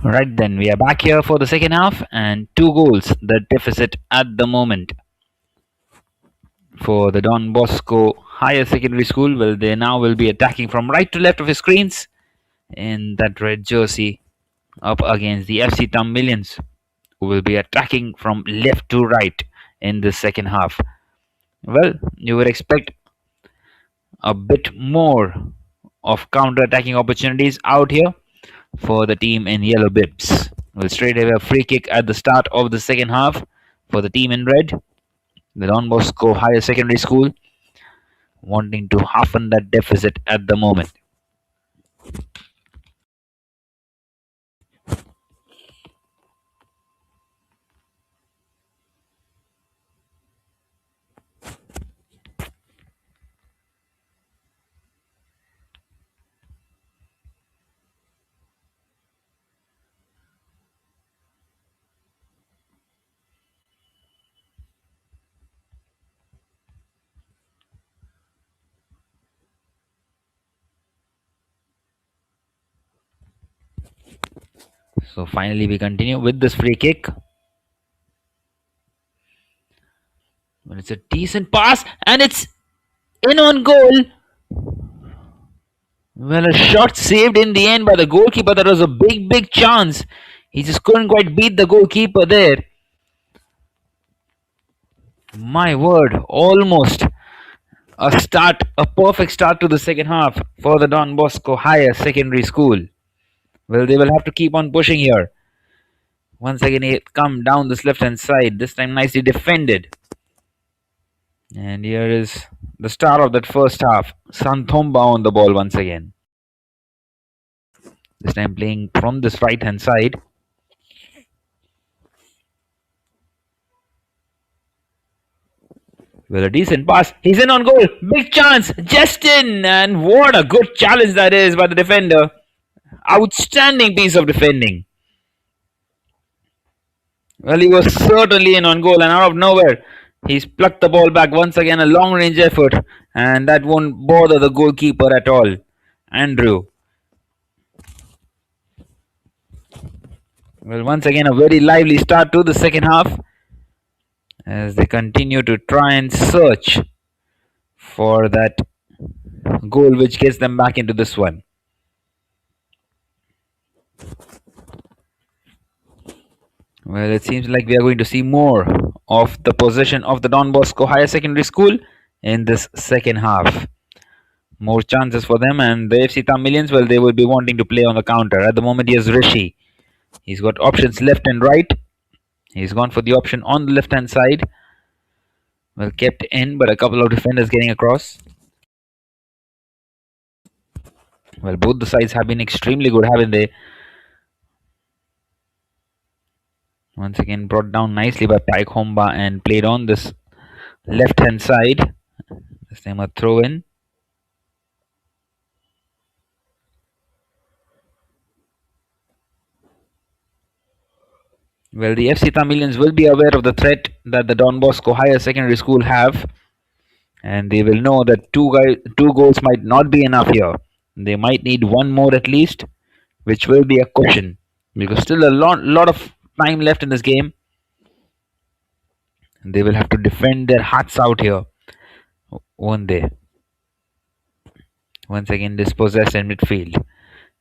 Right then, we are back here for the second half and 2 goals the deficit at the moment for the Don Bosco Higher Secondary School. Well, they now will be attacking from right to left of his screens in that red jersey up against the FC Tamilions, who will be attacking from left to right in the second half. Well, you would expect a bit more of counter-attacking opportunities out here for the team in yellow bibs. Well, straight away a free kick at the start of the second half for the team in red, the Don Bosco Higher Secondary School, wanting to halfen that deficit at the moment. So finally we continue with this free kick. Well, it's a decent pass and it's in on goal. Well, a shot saved in the end by the goalkeeper. That was a big chance. He just couldn't quite beat the goalkeeper there. My word, almost a perfect start to the second half for the Don Bosco Higher Secondary School. Well, they will have to keep on pushing here. Once again, it come down this left hand side. This time nicely defended. And here is the star of that first half, Santhomba on the ball once again. This time playing from this right hand side. Well, a decent pass. He's in on goal. Big chance. Justin. And what a good challenge that is by the defender. Outstanding piece of defending. Well, he was certainly in on goal, and out of nowhere, he's plucked the ball back once again. A long range effort, and that won't bother the goalkeeper at all. Andrew. Well, once again, a very lively start to the second half as they continue to try and search for that goal which gets them back into this one. Well, it seems like we are going to see more of the possession of the Don Bosco Higher Secondary School in this second half. More chances for them, and the FC Tamilians, well, they will be wanting to play on the counter. At the moment, he has Rishi. He's got options left and right. He's gone for the option on the left hand side. Well, kept in, but a couple of defenders getting across. Well, both the sides have been extremely good, haven't they? Once again, brought down nicely by Paik Homba and played on this left hand side. This time a throw in. Well, the FC Tamilians will be aware of the threat that the Don Bosco Higher Secondary School have, and they will know that two goals might not be enough here. They might need one more at least, which will be a cushion, because still a lot of time left in this game. They will have to defend their hearts out here, won't they? Once again, dispossessed in midfield.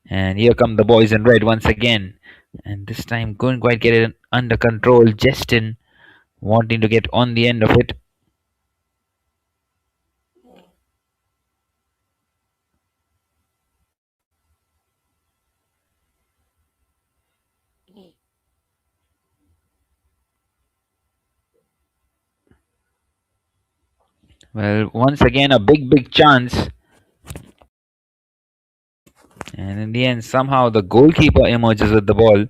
And here come the boys in red once again. And this time couldn't quite get it under control. Justin wanting to get on the end of it. Well, once again, a big chance. And in the end, somehow the goalkeeper emerges with the ball.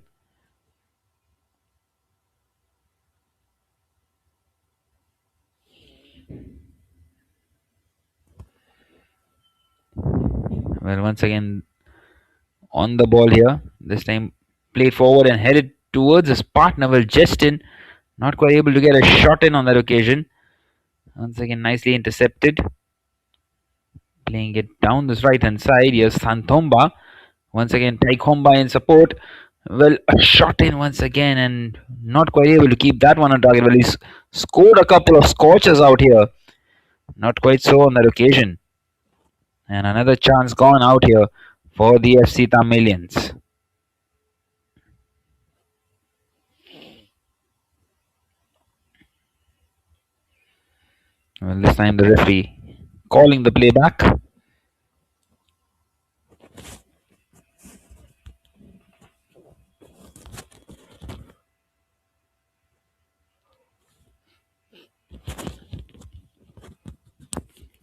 Well, once again, on the ball here. This time played forward and headed towards his partner. Well, Justin not quite able to get a shot in on that occasion. Once again, nicely intercepted. Playing it down this right hand side. Here's Santhomba. Once again, Paik Homba in support. Well, a shot in once again and not quite able to keep that one on target. Well, he's scored a couple of scorches out here. Not quite so on that occasion. And another chance gone out here for the FC Tamilians. Well, this time the referee calling the play back.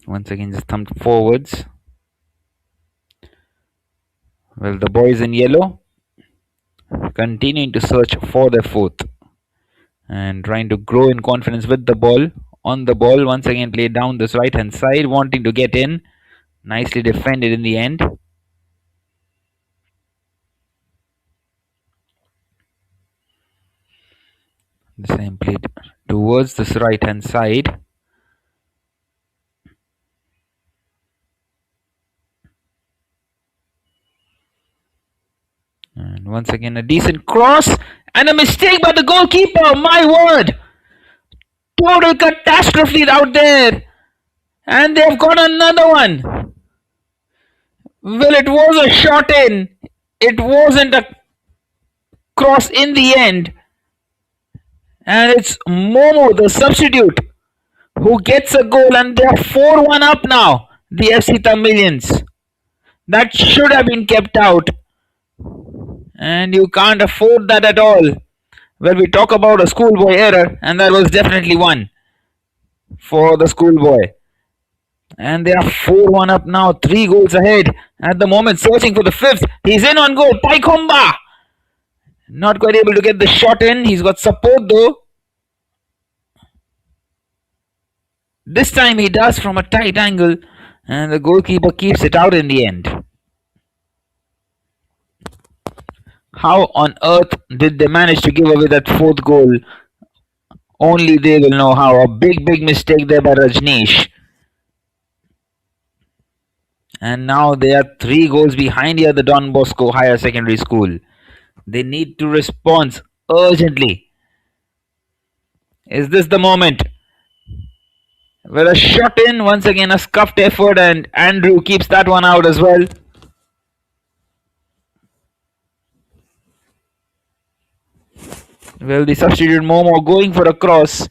Once again, just thumped forwards. Well, the boys in yellow continuing to search for their fourth and trying to grow in confidence with the ball. On the ball, once again played down this right hand side, wanting to get in. Nicely defended in the end. The same played towards this right hand side. And once again a decent cross and a mistake by the goalkeeper. My word! Total catastrophe out there. And they've got another one. Well, it was a shot in. It wasn't a cross in the end. And it's Momo, the substitute, who gets a goal, and they're 4-1 up now, the FC Tamilians. That should have been kept out. And you can't afford that at all. Well, we talk about a schoolboy error, and that was definitely one for the schoolboy. And they are 4-1 up now, 3 goals ahead at the moment, searching for the fifth. He's in on goal, Taikomba. Not quite able to get the shot in. He's got support though. This time he does from a tight angle, and the goalkeeper keeps it out in the end. How on earth did they manage to give away that fourth goal? Only they will know how. A big mistake there by Rajneesh. And now they are 3 goals behind here at the Don Bosco Higher Secondary School. They need to respond urgently. Is this the moment? Well, a shot in, once again a scuffed effort, and Andrew keeps that one out as well. Well, the substitute Momo going for a cross,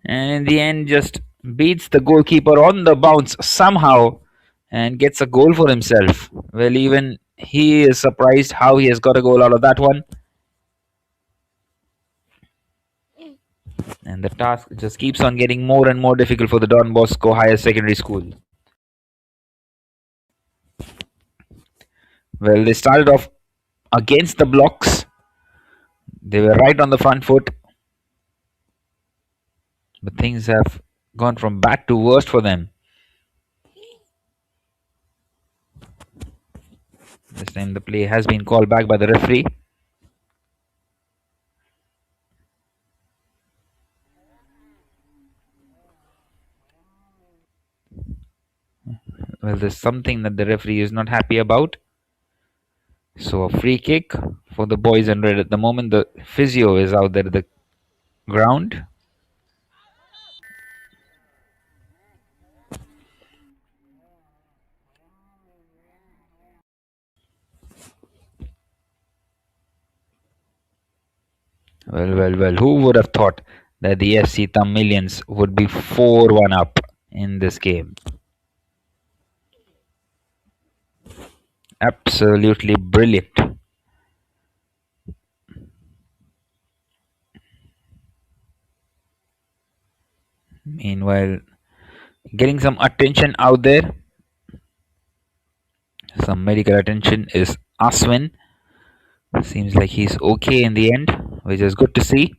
and in the end just beats the goalkeeper on the bounce somehow and gets a goal for himself. Well, even he is surprised how he has got a goal out of that one. And the task just keeps on getting more and more difficult for the Don Bosco Higher Secondary School. Well, they started off against the blocks. They were right on the front foot. But things have gone from bad to worst for them. This time the play has been called back by the referee. Well, there's something that the referee is not happy about. So a free kick for the boys in red. At the moment the physio is out there at the ground. Well, who would have thought that the FC Tamilians would be 4-1 up in this game? Absolutely brilliant. Meanwhile, getting some attention out there. Some medical attention is Aswin. Seems like he's okay in the end, which is good to see.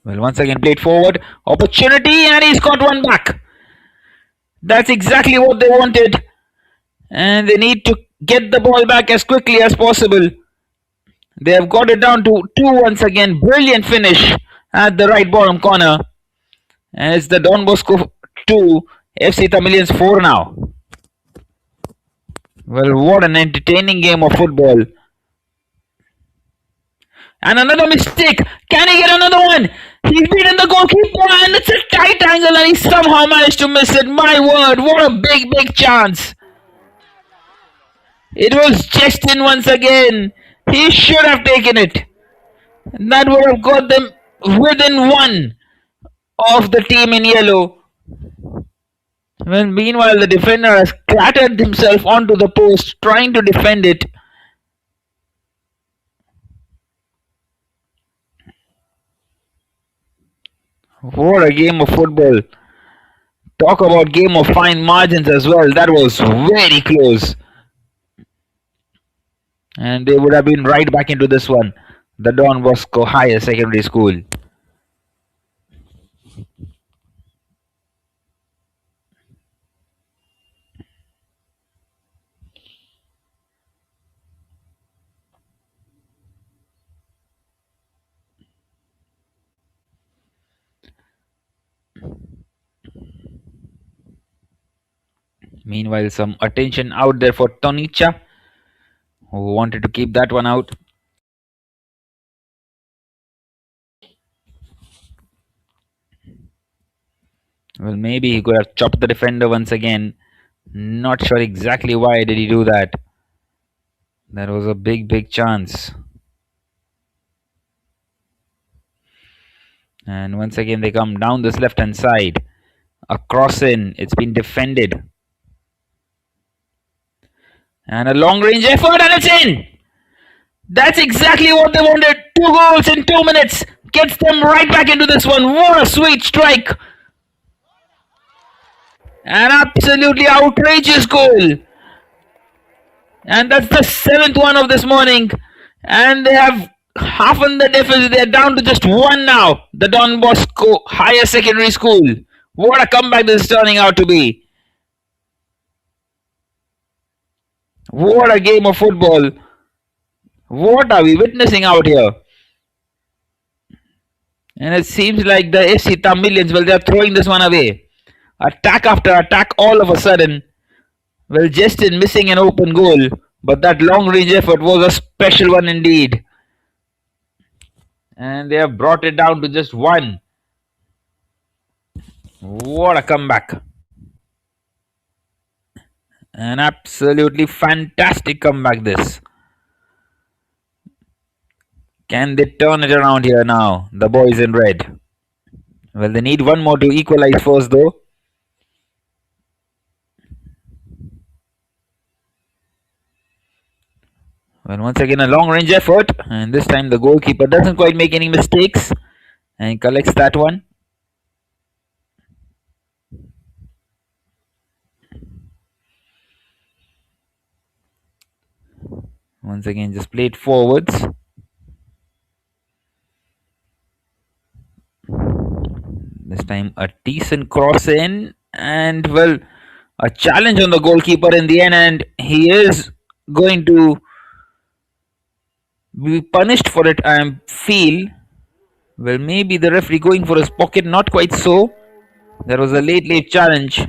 Well, once again played forward. Opportunity, and he's got one back. That's exactly what they wanted. And they need to get the ball back as quickly as possible. They have got it down to 2 once again. Brilliant finish at the right bottom corner. And it's the Don Bosco 2, FC Tamilians 4 now. Well, what an entertaining game of football. And another mistake. Can he get another one? He's beaten the goalkeeper and it's a tight angle and he somehow managed to miss it. My word, what a big, big chance. It was Justin once again. He should have taken it. That would have got them within one of the team in yellow. When meanwhile the defender has clattered himself onto the post trying to defend it. What a game of football. Talk about game of fine margins as well. That was very close. And they would have been right back into this one. The Don Bosco Higher Secondary School. Meanwhile, some attention out there for Tonicha, who wanted to keep that one out. Well, maybe he could have chopped the defender once again. Not sure exactly why did he do that. That was a big, big chance. And once again, they come down this left-hand side. A cross in. It's been defended. And a long-range effort, and it's in! That's exactly what they wanted. 2 goals in 2 minutes. Gets them right back into this one. What a sweet strike. An absolutely outrageous goal. And that's the 7th one of this morning. And they have halved the deficit. They're down to just 1 now. The Don Bosco Higher Secondary School. What a comeback this is turning out to be. What a game of football. What are we witnessing out here? And it seems like the FC Tamilians, well, they're throwing this one away. Attack after attack all of a sudden. Well, Justin missing an open goal. But that long range effort was a special one indeed. And they have brought it down to just 1. What a comeback. An absolutely fantastic comeback this. Can they turn it around here now, the boys in red? Well, they need 1 more to equalize first though. Well, once again a long range effort, and this time the goalkeeper doesn't quite make any mistakes and collects that one. Once again just played forwards. This time a decent cross in, and well, a challenge on the goalkeeper in the end, and he is going to be punished for it, I feel. Well, maybe the referee going for his pocket, not quite so. There was a late challenge.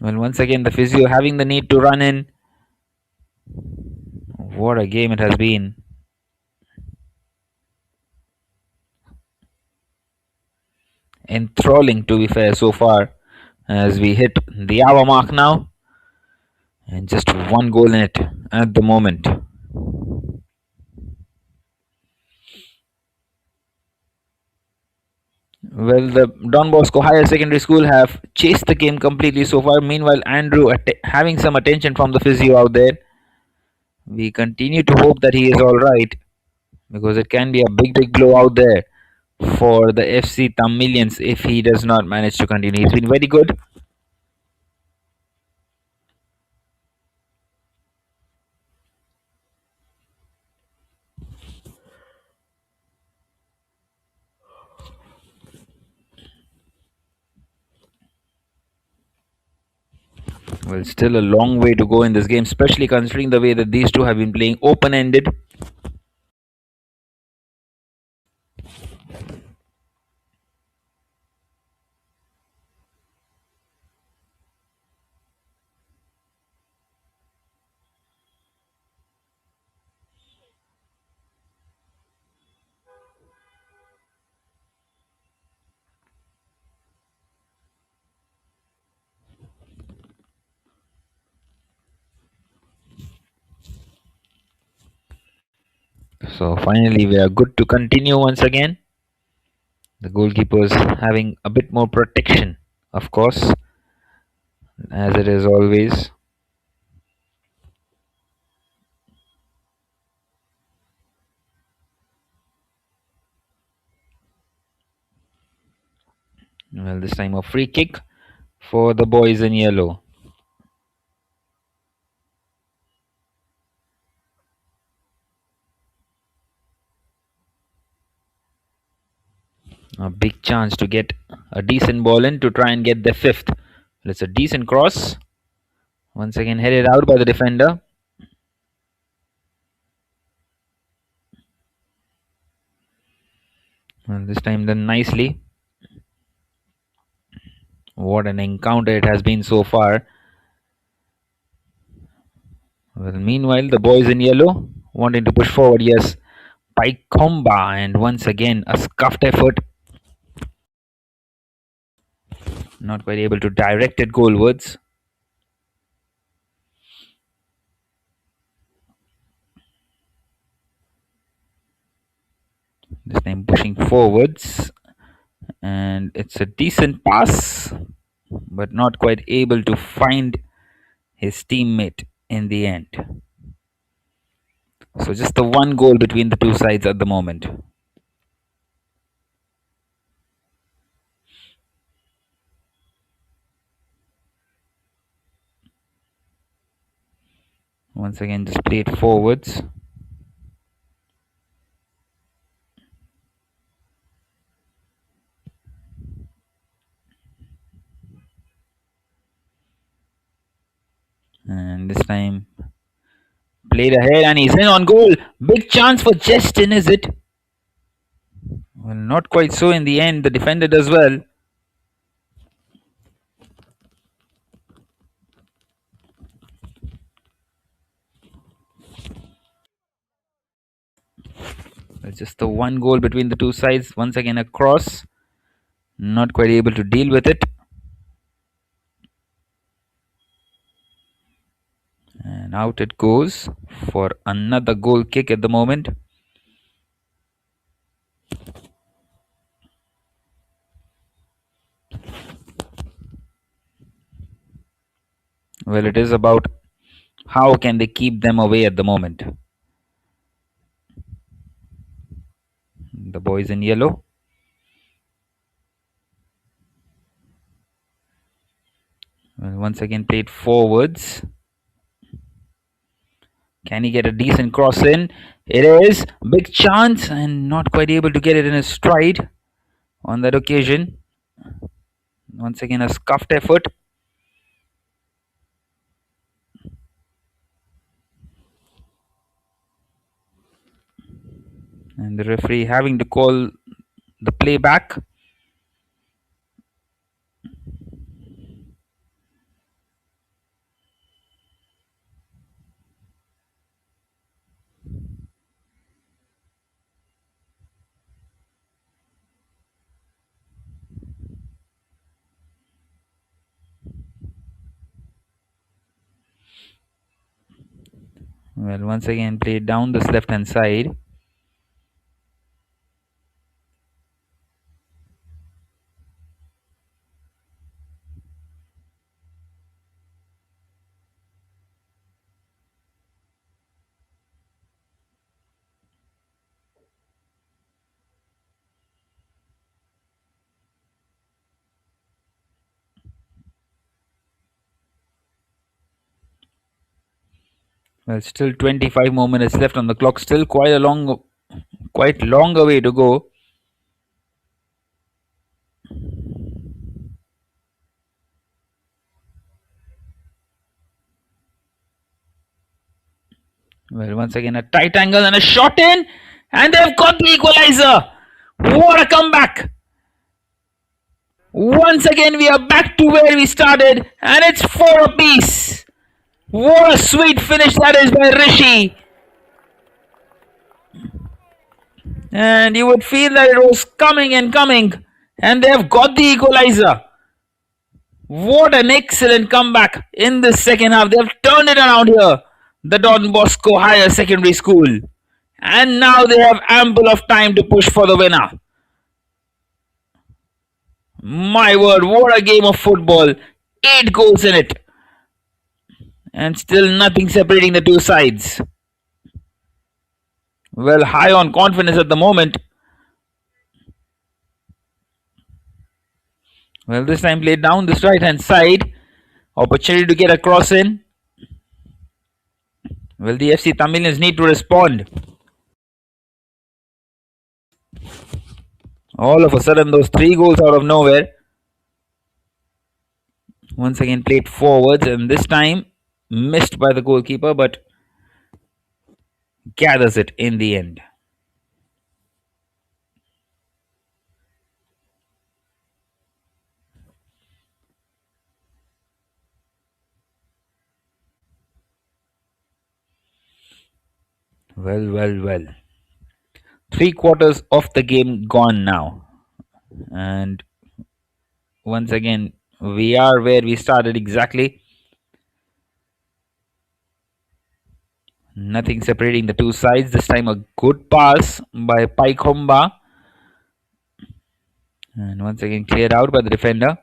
Well, once again the physio having the need to run in. What a game it has been. Enthralling, to be fair, so far, as we hit the hour mark now, and just 1 goal in it at the moment. Well, the Don Bosco Higher Secondary School have chased the game completely so far. Meanwhile, Andrew having some attention from the physio out there. We continue to hope that he is alright, because it can be a big blow out there for the FC Tamilians if he does not manage to continue. He's been very good. Well, still a long way to go in this game, especially considering the way that these two have been playing open-ended. So finally, we are good to continue once again. The goalkeepers having a bit more protection, of course, as it is always. Well, this time a free kick for the boys in yellow. A big chance to get a decent ball in to try and get the fifth. It's a decent cross. Once again headed out by the defender. And this time done nicely. What an encounter it has been so far. Well, meanwhile, the boys in yellow wanting to push forward. Yes, Paikomba, and once again a scuffed effort. Not quite able to direct it goalwards. This time pushing forwards, and it's a decent pass, but not quite able to find his teammate in the end. So just the one goal between the two sides at the moment. Once again, just play it forwards. And this time played ahead, and he's in on goal. Big chance for Justin, is it? Well, not quite so in the end. The defender does well. It's just the one goal between the two sides. Once again, a cross. Not quite able to deal with it. And out it goes for another goal kick at the moment. Well, it is about how can they keep them away at the moment. The boys in yellow. Well, once again played forwards. Can he get a decent cross in? It is. Big chance, and not quite able to get it in his stride on that occasion. Once again, a scuffed effort. And the referee having to call the play back. Well, once again played down this left hand side. Well, still 25 more minutes left on the clock. Still quite long way to go. Well, once again a tight angle and a shot in, and they've got the equalizer. What a comeback! Once again we are back to where we started, and it's 4 apiece. What a sweet finish that is by Rishi. And you would feel that it was coming and coming, and they've got the equalizer. What an excellent comeback in the second half. They've turned it around here, the Don Bosco Higher Secondary School. And now they have ample of time to push for the winner. My word, what a game of football. 8 goals in it. And still nothing separating the two sides. Well, high on confidence at the moment. Well, this time played down this right hand side. Opportunity to get a cross in. Well, the FC Tamilians need to respond. All of a sudden, those 3 goals out of nowhere. Once again played forwards, and this time missed by the goalkeeper, but gathers it in the end. Well. 3 quarters of the game gone now. And once again, we are where we started exactly. Nothing separating the two sides. This time a good pass by Paikomba. And once again cleared out by the defender.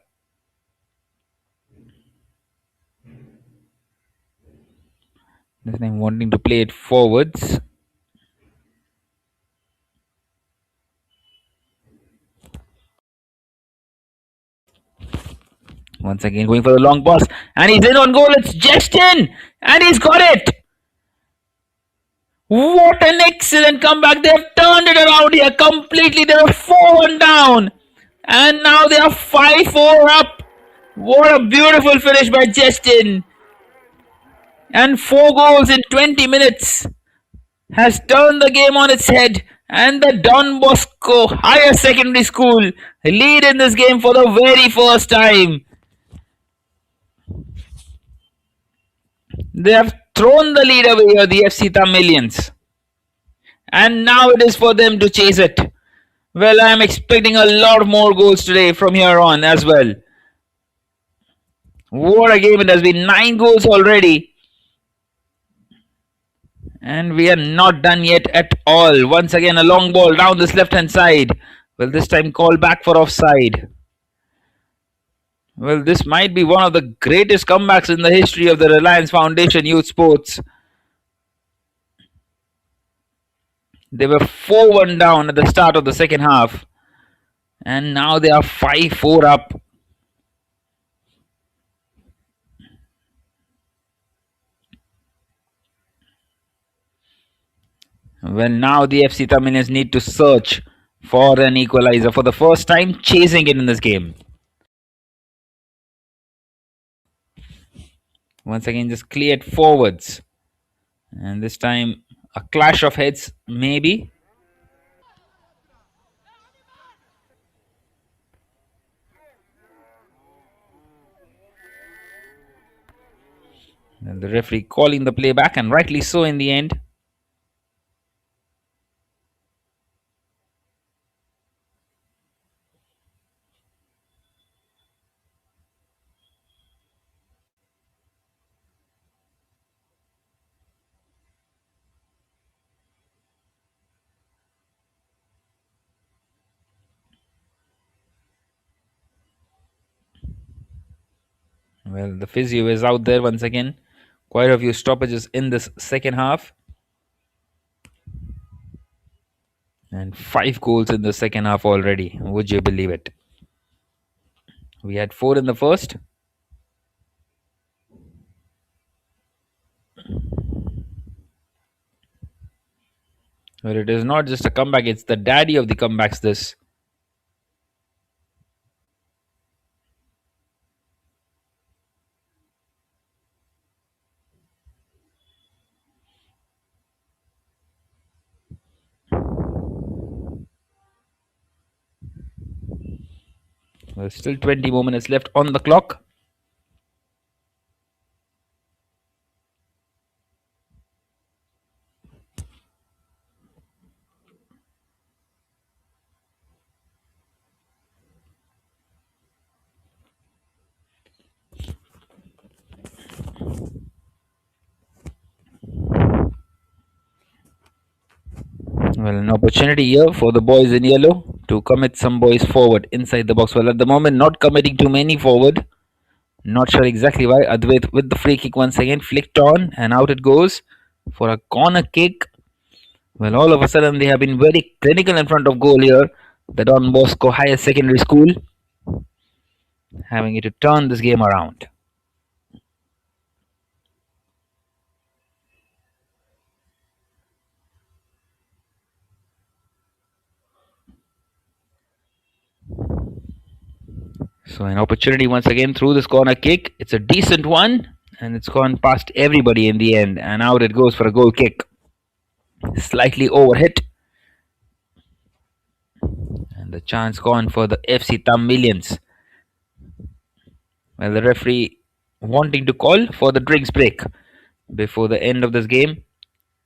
This time wanting to play it forwards. Once again going for the long pass. And he's in on goal. It's Justin. And he's got it. What an excellent comeback. They've turned it around here completely. They were 4-1 down. And now they are 5-4 up. What a beautiful finish by Justin. And 4 goals in 20 minutes has turned the game on its head. And the Don Bosco Higher Secondary School lead in this game for the very first time. They have thrown the lead away here, the FC Tamilians. And now it is for them to chase it. Well, I am expecting a lot more goals today from here on as well. What a game it has been. 9 goals already. And we are not done yet at all. Once again, a long ball down this left-hand side. Well, this time call back for offside. Well, this might be one of the greatest comebacks in the history of the Reliance Foundation Youth Sports. They were 4-1 down at the start of the second half. And now they are 5-4 up. Well, now the FC Tamilians need to search for an equalizer for the first time, chasing it in this game. Once again, just cleared forwards. And this time, a clash of heads, maybe. And the referee calling the play back, and rightly so in the end. Well, the physio is out there once again. Quite a few stoppages in this second half. And 5 goals in the second half already. Would you believe it? We had 4 in the first. Well, it is not just a comeback, it's the daddy of the comebacks, this. There's still 20 more minutes left on the clock. Well, an opportunity here for the boys in yellow to commit some boys forward inside the box. Well, at the moment, not committing too many forward. Not sure exactly why. Advait with the free kick once again, flicked on, and out it goes for a corner kick. Well, all of a sudden, they have been very clinical in front of goal here. The Don Bosco Higher Secondary School having it to turn this game around. So an opportunity once again through this corner kick. It's a decent one, and it's gone past everybody in the end. And out it goes for a goal kick. Slightly overhit. And the chance gone for the FC Tamilions. Well, the referee wanting to call for the drinks break before the end of this game.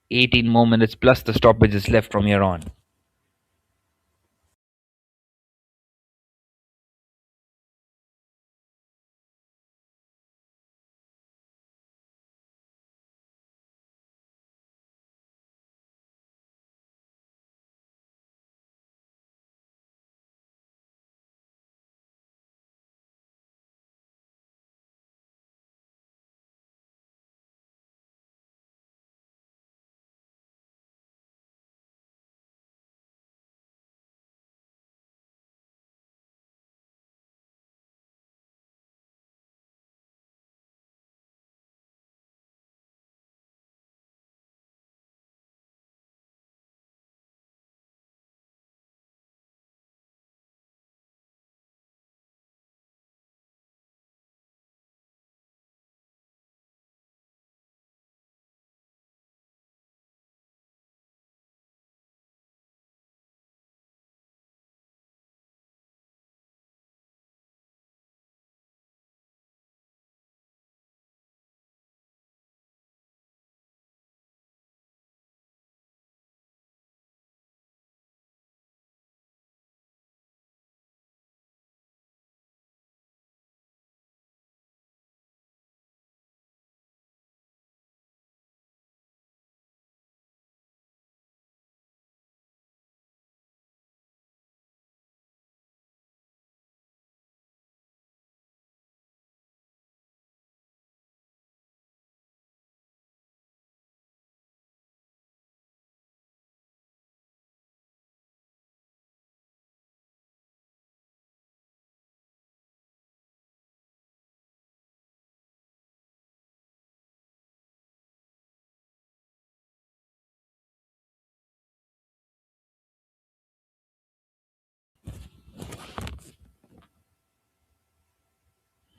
18 more minutes plus the stoppages left from here on.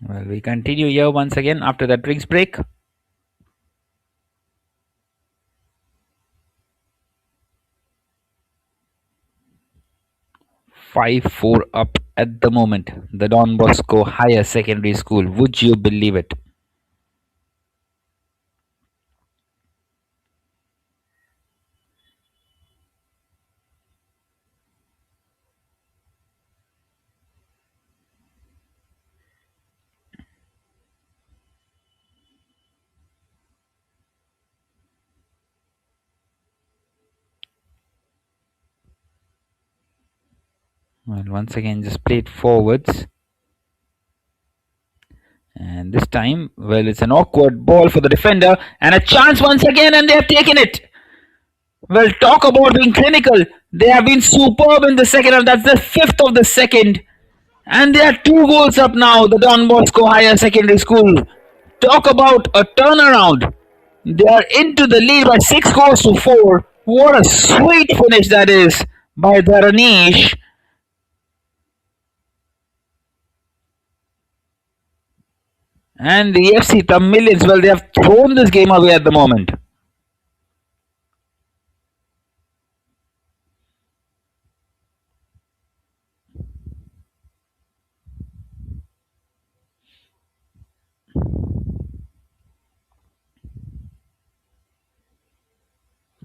Well, we continue here once again after that drinks break. Five-four up at the moment. The Don Bosco Higher Secondary School. Would you believe it? Well, once again, just played forwards. And this time, well, it's an awkward ball for the defender. And a chance once again, and they have taken it. Well, talk about being clinical. They have been superb in the second half. That's the fifth of the second. And they are 2 goals up now, the Don Bosco Higher Secondary School. Talk about a turnaround. They are into the lead by 6 goals to 4. What a sweet finish that is by Dharanish. And the FC Tamilians, well, they have thrown this game away at the moment.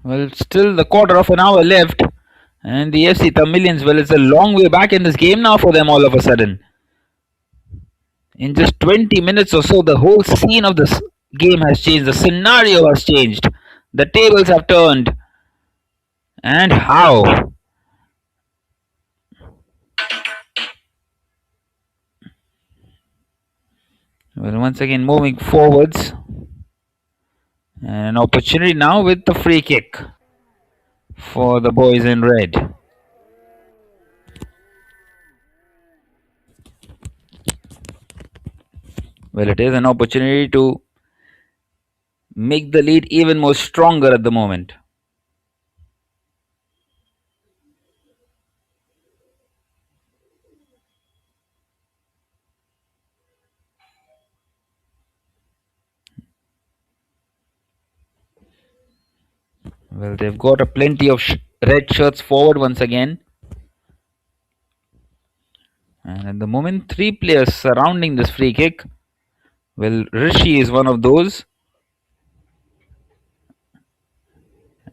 Well, still the quarter of an hour left. And the FC Tamilians, well, it's a long way back in this game now for them all of a sudden. In just 20 minutes or so, the whole scene of this game has changed. The scenario has changed. The tables have turned. And how? Well, once again moving forwards. And an opportunity now with the free kick for the boys in red. Well, it is an opportunity to make the lead even more stronger at the moment. Well, they've got a plenty of red shirts forward once again. And at the moment, three players surrounding this free kick. Well, Rishi is one of those.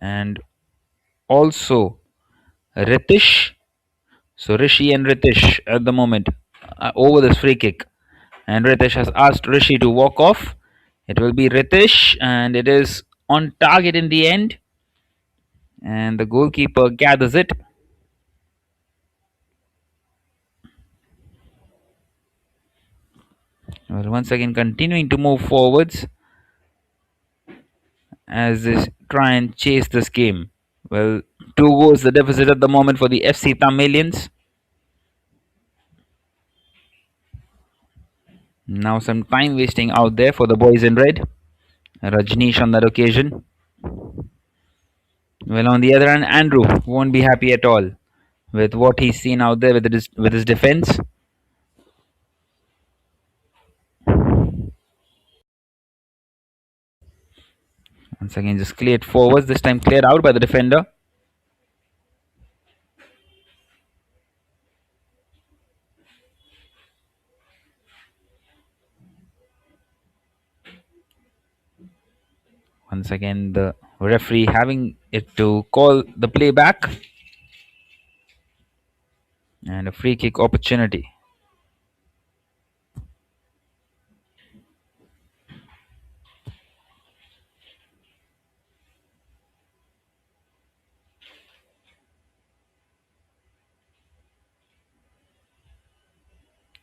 And also Ritish. So Rishi and Ritish at the moment over this free kick. And Ritish has asked Rishi to walk off. It will be Ritish, and it is on target in the end. And the goalkeeper gathers it. Well, once again, continuing to move forwards as they try and chase this game. Well, two goals the deficit at the moment for the FC Tamilians. Now some time wasting out there for the boys in red. Rajneesh on that occasion. Well, on the other hand, Andrew won't be happy at all with what he's seen out there with his defense. Once again, just cleared forwards. This time cleared out by the defender. Once again, the referee having it to call the play back. And a free kick opportunity.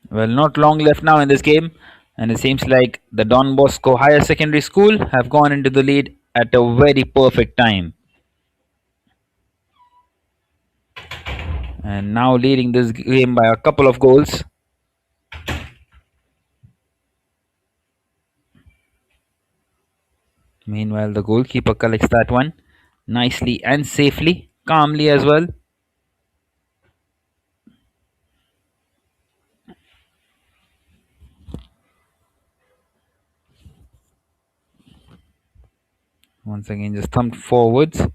Well, not long left now in this game, and it seems like the Don Bosco Higher Secondary School have gone into the lead at a very perfect time. And now leading this game by a couple of goals. Meanwhile, the goalkeeper collects that one nicely and safely, calmly as well. Once again, just thumped forwards.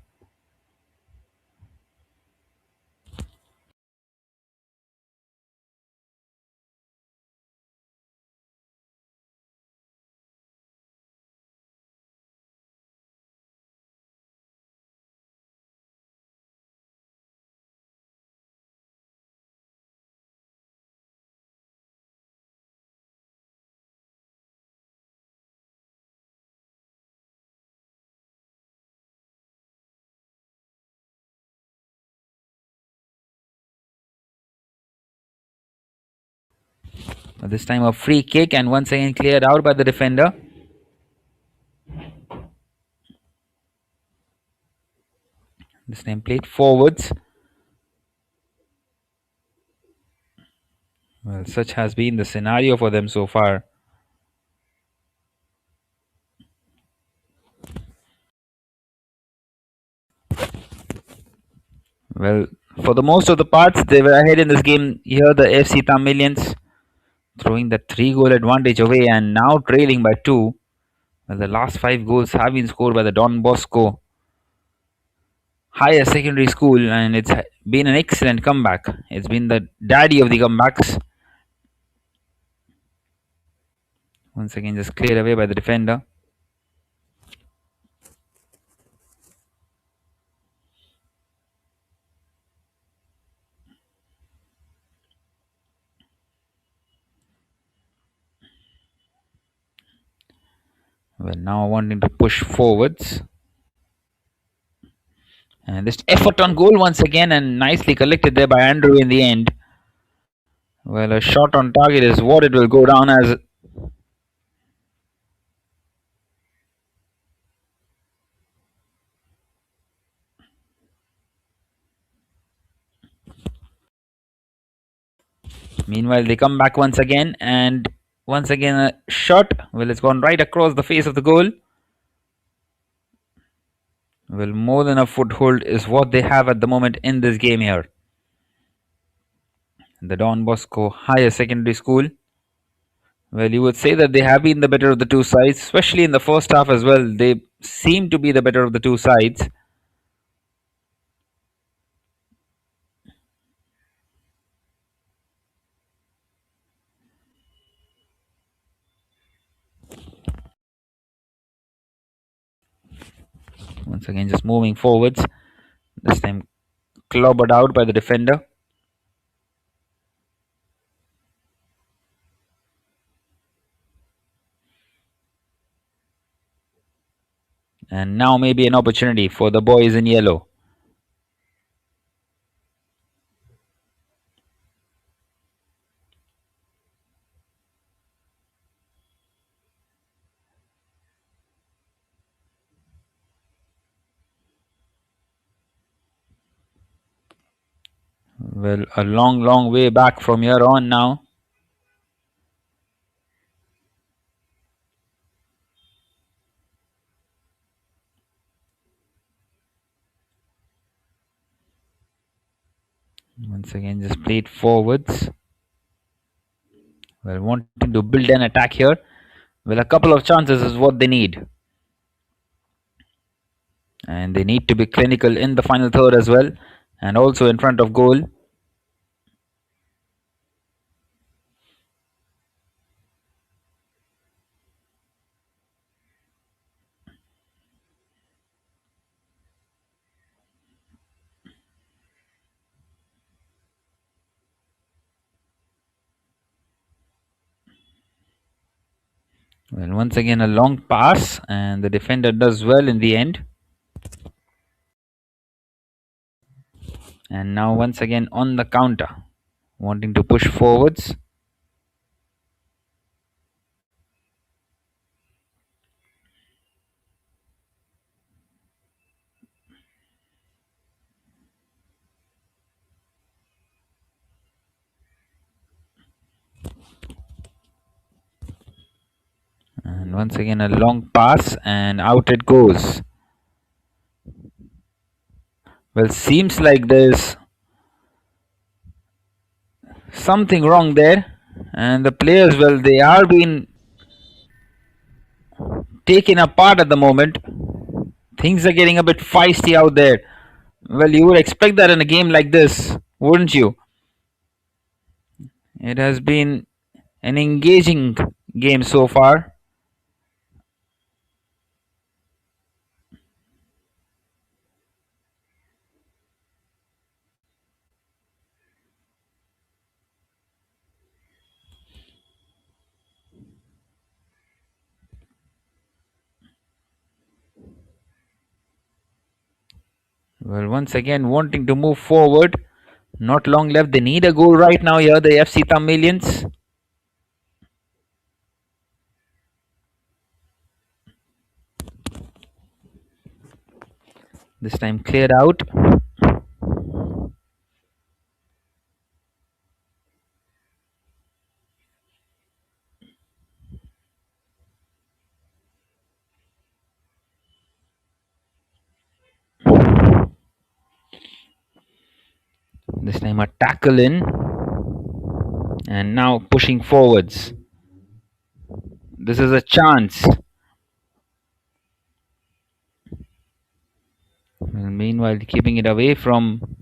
This time a free kick, and once again cleared out by the defender. This time played forwards. Well, such has been the scenario for them so far. Well, for the most of the parts, they were ahead in this game. Here, the FC Tamilians throwing the 3-goal advantage away and now trailing by 2. Well, the last 5 goals have been scored by the Don Bosco Higher Secondary School, and it's been an excellent comeback. It's been the daddy of the comebacks. Once again, just cleared away by the defender. Well, now wanting to push forwards. And this effort on goal once again, and nicely collected there by Andrew in the end. Well, a shot on target is what it will go down as. Meanwhile, they come back once again, and once again a shot. Well, it's gone right across the face of the goal. Well, more than a foothold is what they have at the moment in this game here. The Don Bosco Higher Secondary School. Well, you would say that they have been the better of the two sides, especially in the first half as well. They seem to be the better of the two sides. Once again, just moving forwards. This time clobbered out by the defender. And now maybe an opportunity for the boys in yellow. Well, a long, long way back from here on now. Once again, just played forwards. Well, wanting to build an attack here. Well, a couple of chances is what they need. And they need to be clinical in the final third as well. And also in front of goal. Well, once again, a long pass, and the defender does well in the end. And now, once again, on the counter, wanting to push forwards. And once again, a long pass, and out it goes. Well, seems like there's something wrong there. And the players, well, they are being taken apart at the moment. Things are getting a bit feisty out there. Well, you would expect that in a game like this, wouldn't you? It has been an engaging game so far. Well, once again, wanting to move forward. Not long left. They need a goal right now here, the FC Tamilions. This time cleared out. This time a tackle in. And now pushing forwards. This is a chance. And meanwhile, keeping it away from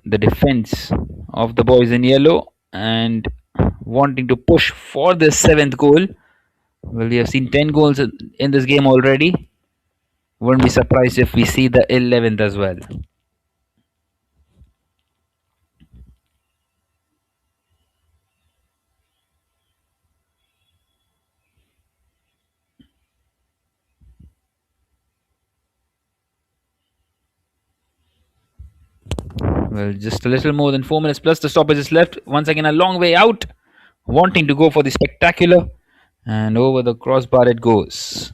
the defense of the boys in yellow and wanting to push for the seventh goal. Well, we have seen 10 goals in this game already. Wouldn't be surprised if we see the 11th as well. Well, just a little more than 4 minutes plus the stoppage is left. Once again, a long way out, wanting to go for the spectacular, and over the crossbar it goes.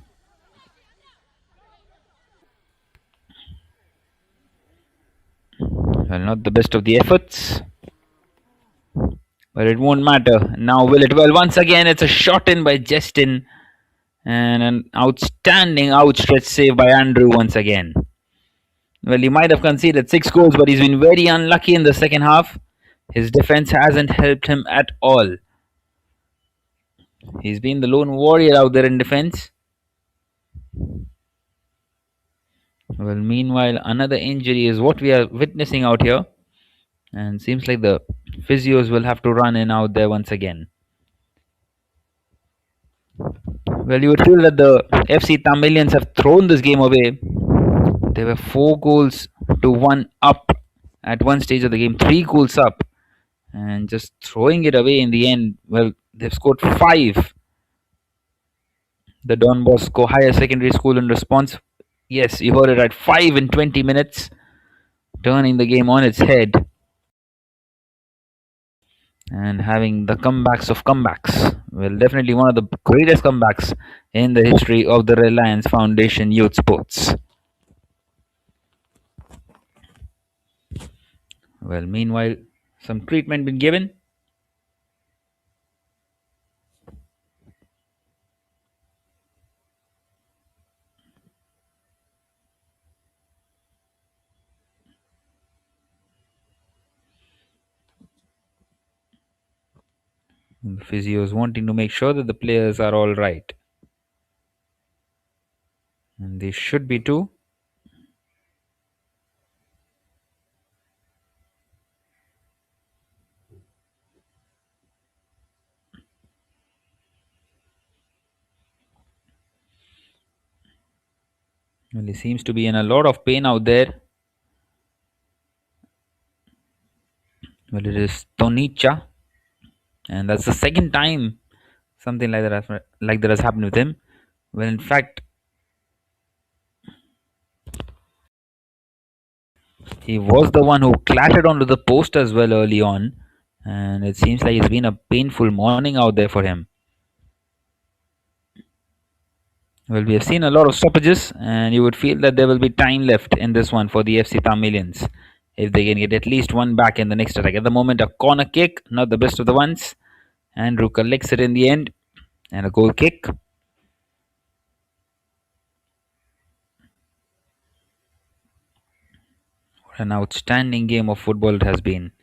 Well, not the best of the efforts, but it won't matter. Now, will it? Well, once again, it's a shot in by Justin, and an outstanding outstretched save by Andrew once again. Well, he might have conceded 6 goals, but he's been very unlucky in the second half. His defense hasn't helped him at all. He's been the lone warrior out there in defense. Well, meanwhile, another injury is what we are witnessing out here. And seems like the physios will have to run in out there once again. Well, you would feel that the FC Tamilians have thrown this game away. They were 4 goals to 1 up at one stage of the game, 3 goals up, and just throwing it away in the end. Well, they've scored 5. The Don Bosco Higher Secondary School in response. Yes, you heard it right. 5 in 20 minutes, turning the game on its head and having the comebacks of comebacks. Well, definitely one of the greatest comebacks in the history of the Reliance Foundation Youth Sports. Well, meanwhile, some treatment been given. The physios wanting to make sure that the players are all right. And they should be too. Well, he seems to be in a lot of pain out there. Well, it is Tonicha. And that's the second time something like that has happened with him. Well, in fact, he was the one who clattered onto the post as well early on, and it seems like it's been a painful morning out there for him. Well, we have seen a lot of stoppages, and you would feel that there will be time left in this one for the FC Tamilians if they can get at least one back in the next attack. At the moment, a corner kick, not the best of the ones. Andrew collects it in the end, and a goal kick. What an outstanding game of football it has been.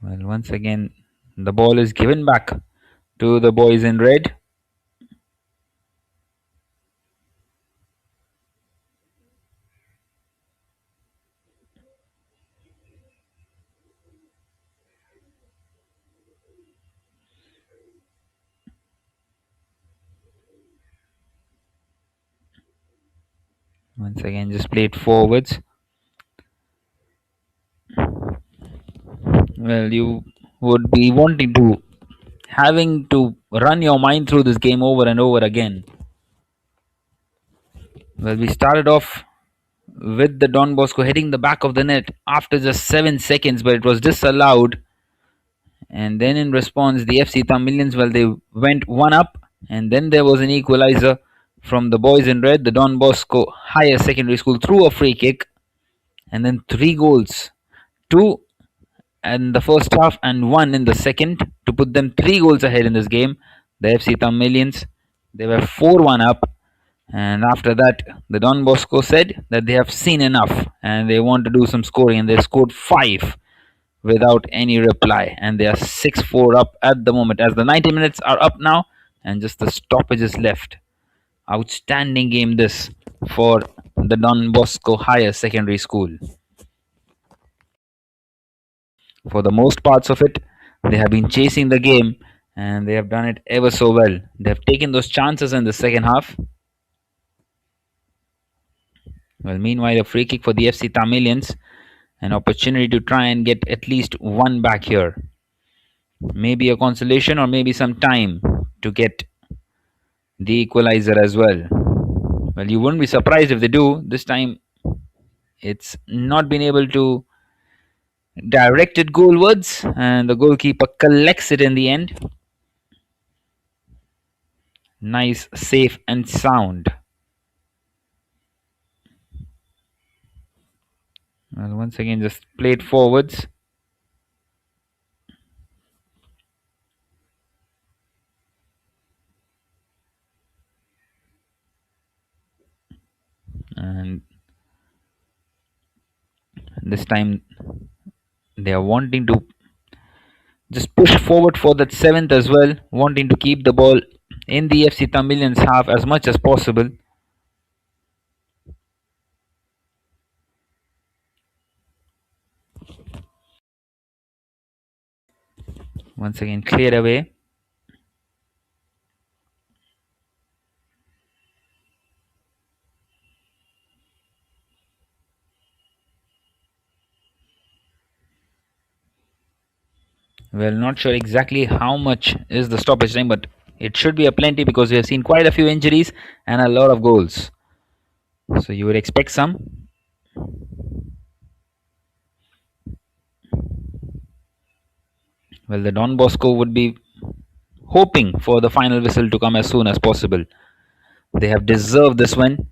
Well, once again, the ball is given back to the boys in red. Once again, just played forwards. Well, you would be having to run your mind through this game over and over again. Well, we started off with the Don Bosco hitting the back of the net after just 7 seconds, but it was disallowed. And then in response, the FC Tamilians, well, they went 1 up, and then there was an equalizer from the boys in red. The Don Bosco Higher Secondary School threw a free kick, and then 3 goals, 2 in the first half and 1 in the second, to put them 3 goals ahead in this game. The FC Tamilians, they were 4-1 up, and after that, the Don Bosco said that they have seen enough and they want to do some scoring, and they scored 5 without any reply, and they are 6-4 up at the moment as the 90 minutes are up now and just the stoppages left. Outstanding game this for the Don Bosco Higher Secondary School. For the most parts of it, they have been chasing the game and they have done it ever so well. They have taken those chances in the second half. Well, meanwhile, a free kick for the FC Tamilians. An opportunity to try and get at least one back here. Maybe a consolation or maybe some time to get the equalizer as well. Well, you wouldn't be surprised if they do. This time, it's not been able to direct it goalwards, and the goalkeeper collects it in the end. Nice, safe, and sound. Well, once again, just play it forwards. And this time, they are wanting to just push forward for that seventh as well, wanting to keep the ball in the FC Tamilians half as much as possible. Once again, clear away. Well, not sure exactly how much is the stoppage time, but it should be a plenty because we have seen quite a few injuries and a lot of goals. So you would expect some. Well, the Don Bosco would be hoping for the final whistle to come as soon as possible. They have deserved this win.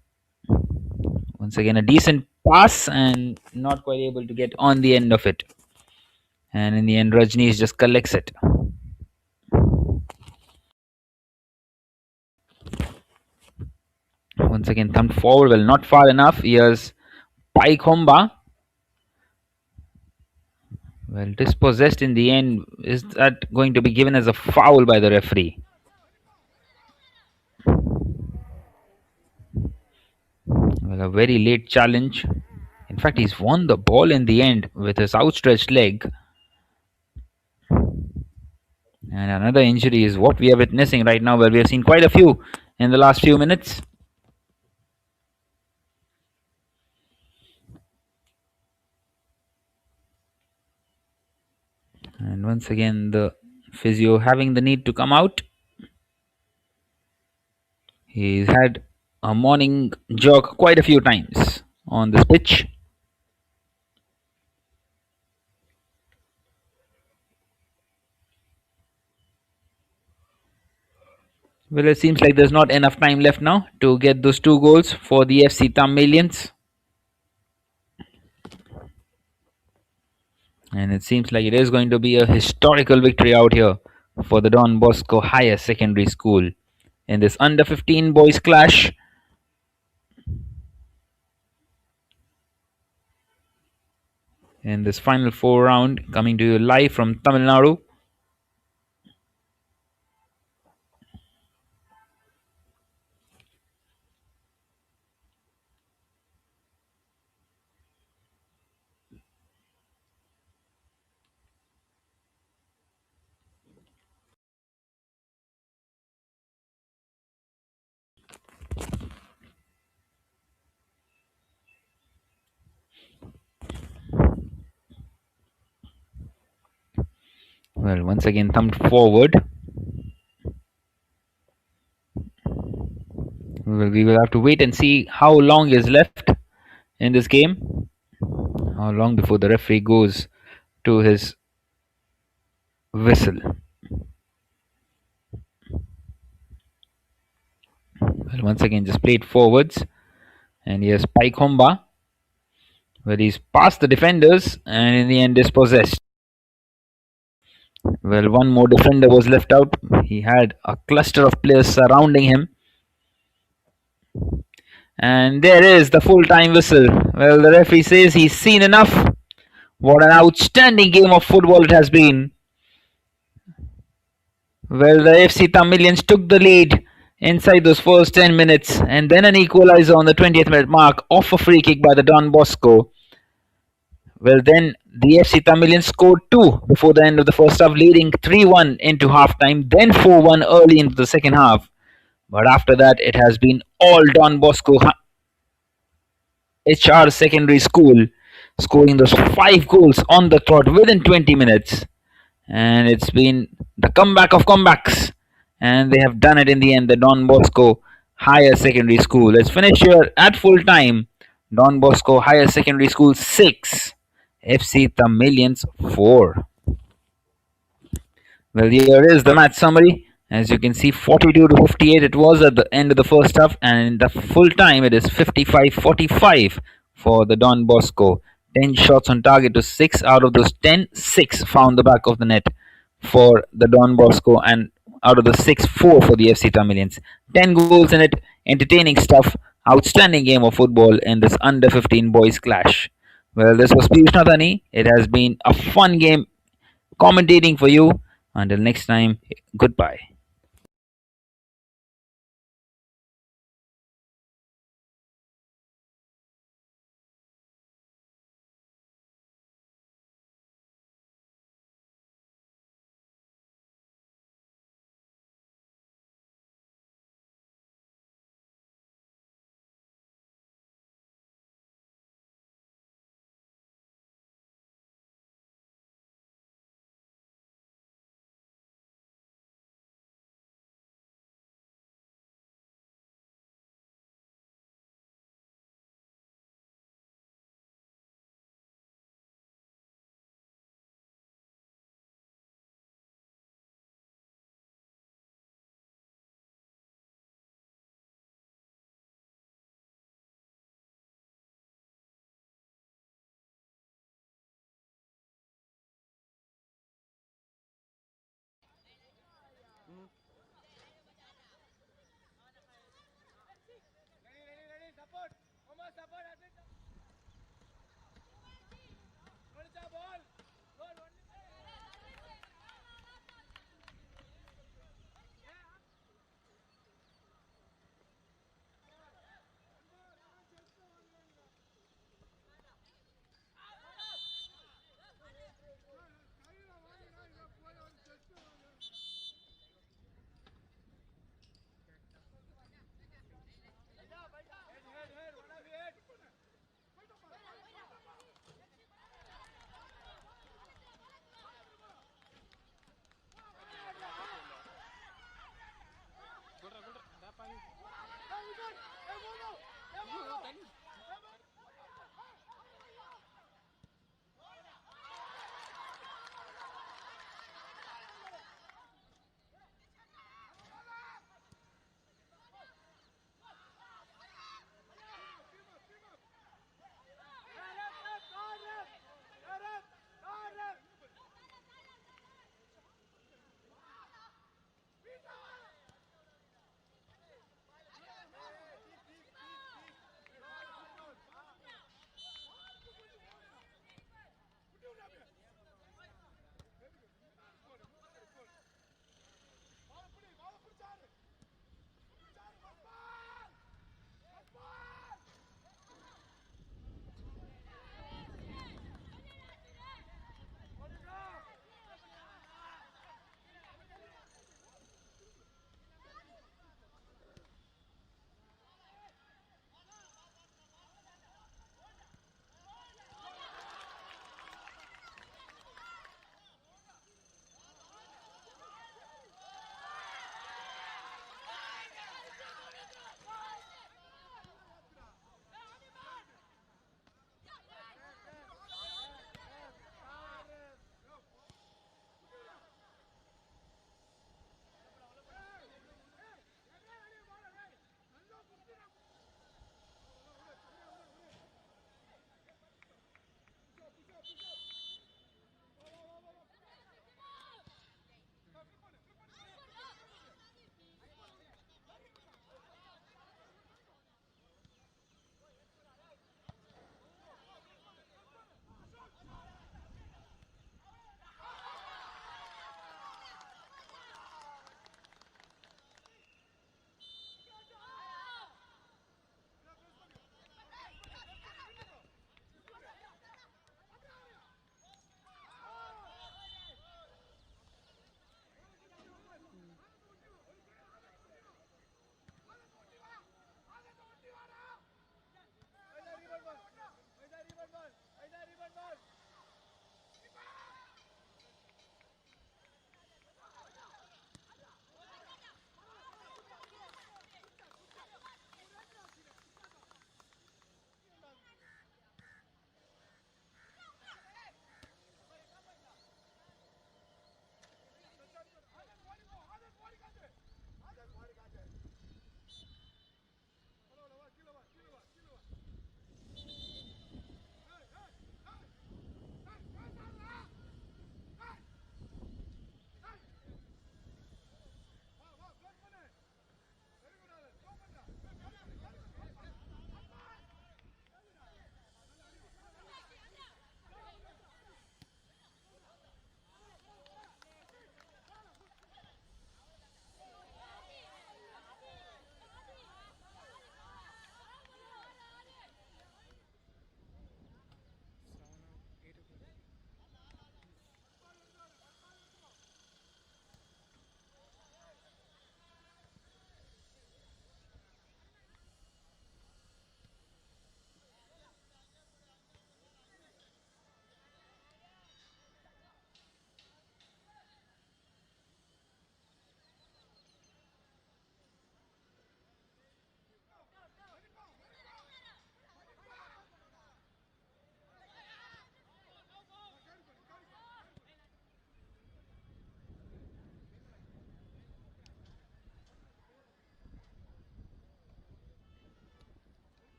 Once again, a decent pass and not quite able to get on the end of it. And in the end, Rajneesh just collects it. Once again, thumped forward. Well, not far enough. Here's Paikhomba. Well, dispossessed in the end. Is that going to be given as a foul by the referee? Well, a very late challenge. In fact, he's won the ball in the end with his outstretched leg. And another injury is what we are witnessing right now, where we have seen quite a few in the last few minutes. And once again, the physio having the need to come out. He's had a morning jog quite a few times on this pitch. Well, it seems like there's not enough time left now to get those 2 goals for the FC Tamilians. And it seems like it is going to be a historical victory out here for the Don Bosco Higher Secondary School in this under 15 boys clash. In this final 4 round, coming to you live from Tamil Nadu. Well, once again thumped forward. We will have to wait and see how long is left in this game. How long before the referee goes to his whistle. Well, once again just played forwards. And here's Paikhomba, where he's past the defenders and in the end dispossessed. Well, one more defender was left out. He had a cluster of players surrounding him. And there is the full-time whistle. Well, the referee says he's seen enough. What an outstanding game of football it has been. Well, the FC Tamilians took the lead inside those first 10 minutes and then an equalizer on the 20th minute mark off a free kick by the Don Bosco. Well, then the FC Tamilians scored 2 before the end of the first half, leading 3-1 into halftime, then 4-1 early into the second half. But after that, it has been all Don Bosco HR Secondary School, scoring those 5 goals on the trot within 20 minutes. And it's been the comeback of comebacks. and they have done it in the end. The Don Bosco Higher Secondary School. Let's finish here at full time. Don Bosco Higher Secondary School 6, FC Tamilians 4. Well, here is the match summary. As you can see, 42 to 58 it was at the end of the first half, and in the full time it is 55-45 for the Don Bosco. 10 shots on target to 6 out of those 10, 6 found the back of the net for the Don Bosco, and out of the 6, 4 for the FC Tamilians. 10 goals in it, entertaining stuff, outstanding game of football in this under 15 boys clash. Well, this was Piyush Nathani. It has been a fun game commentating for you. Until next time, goodbye.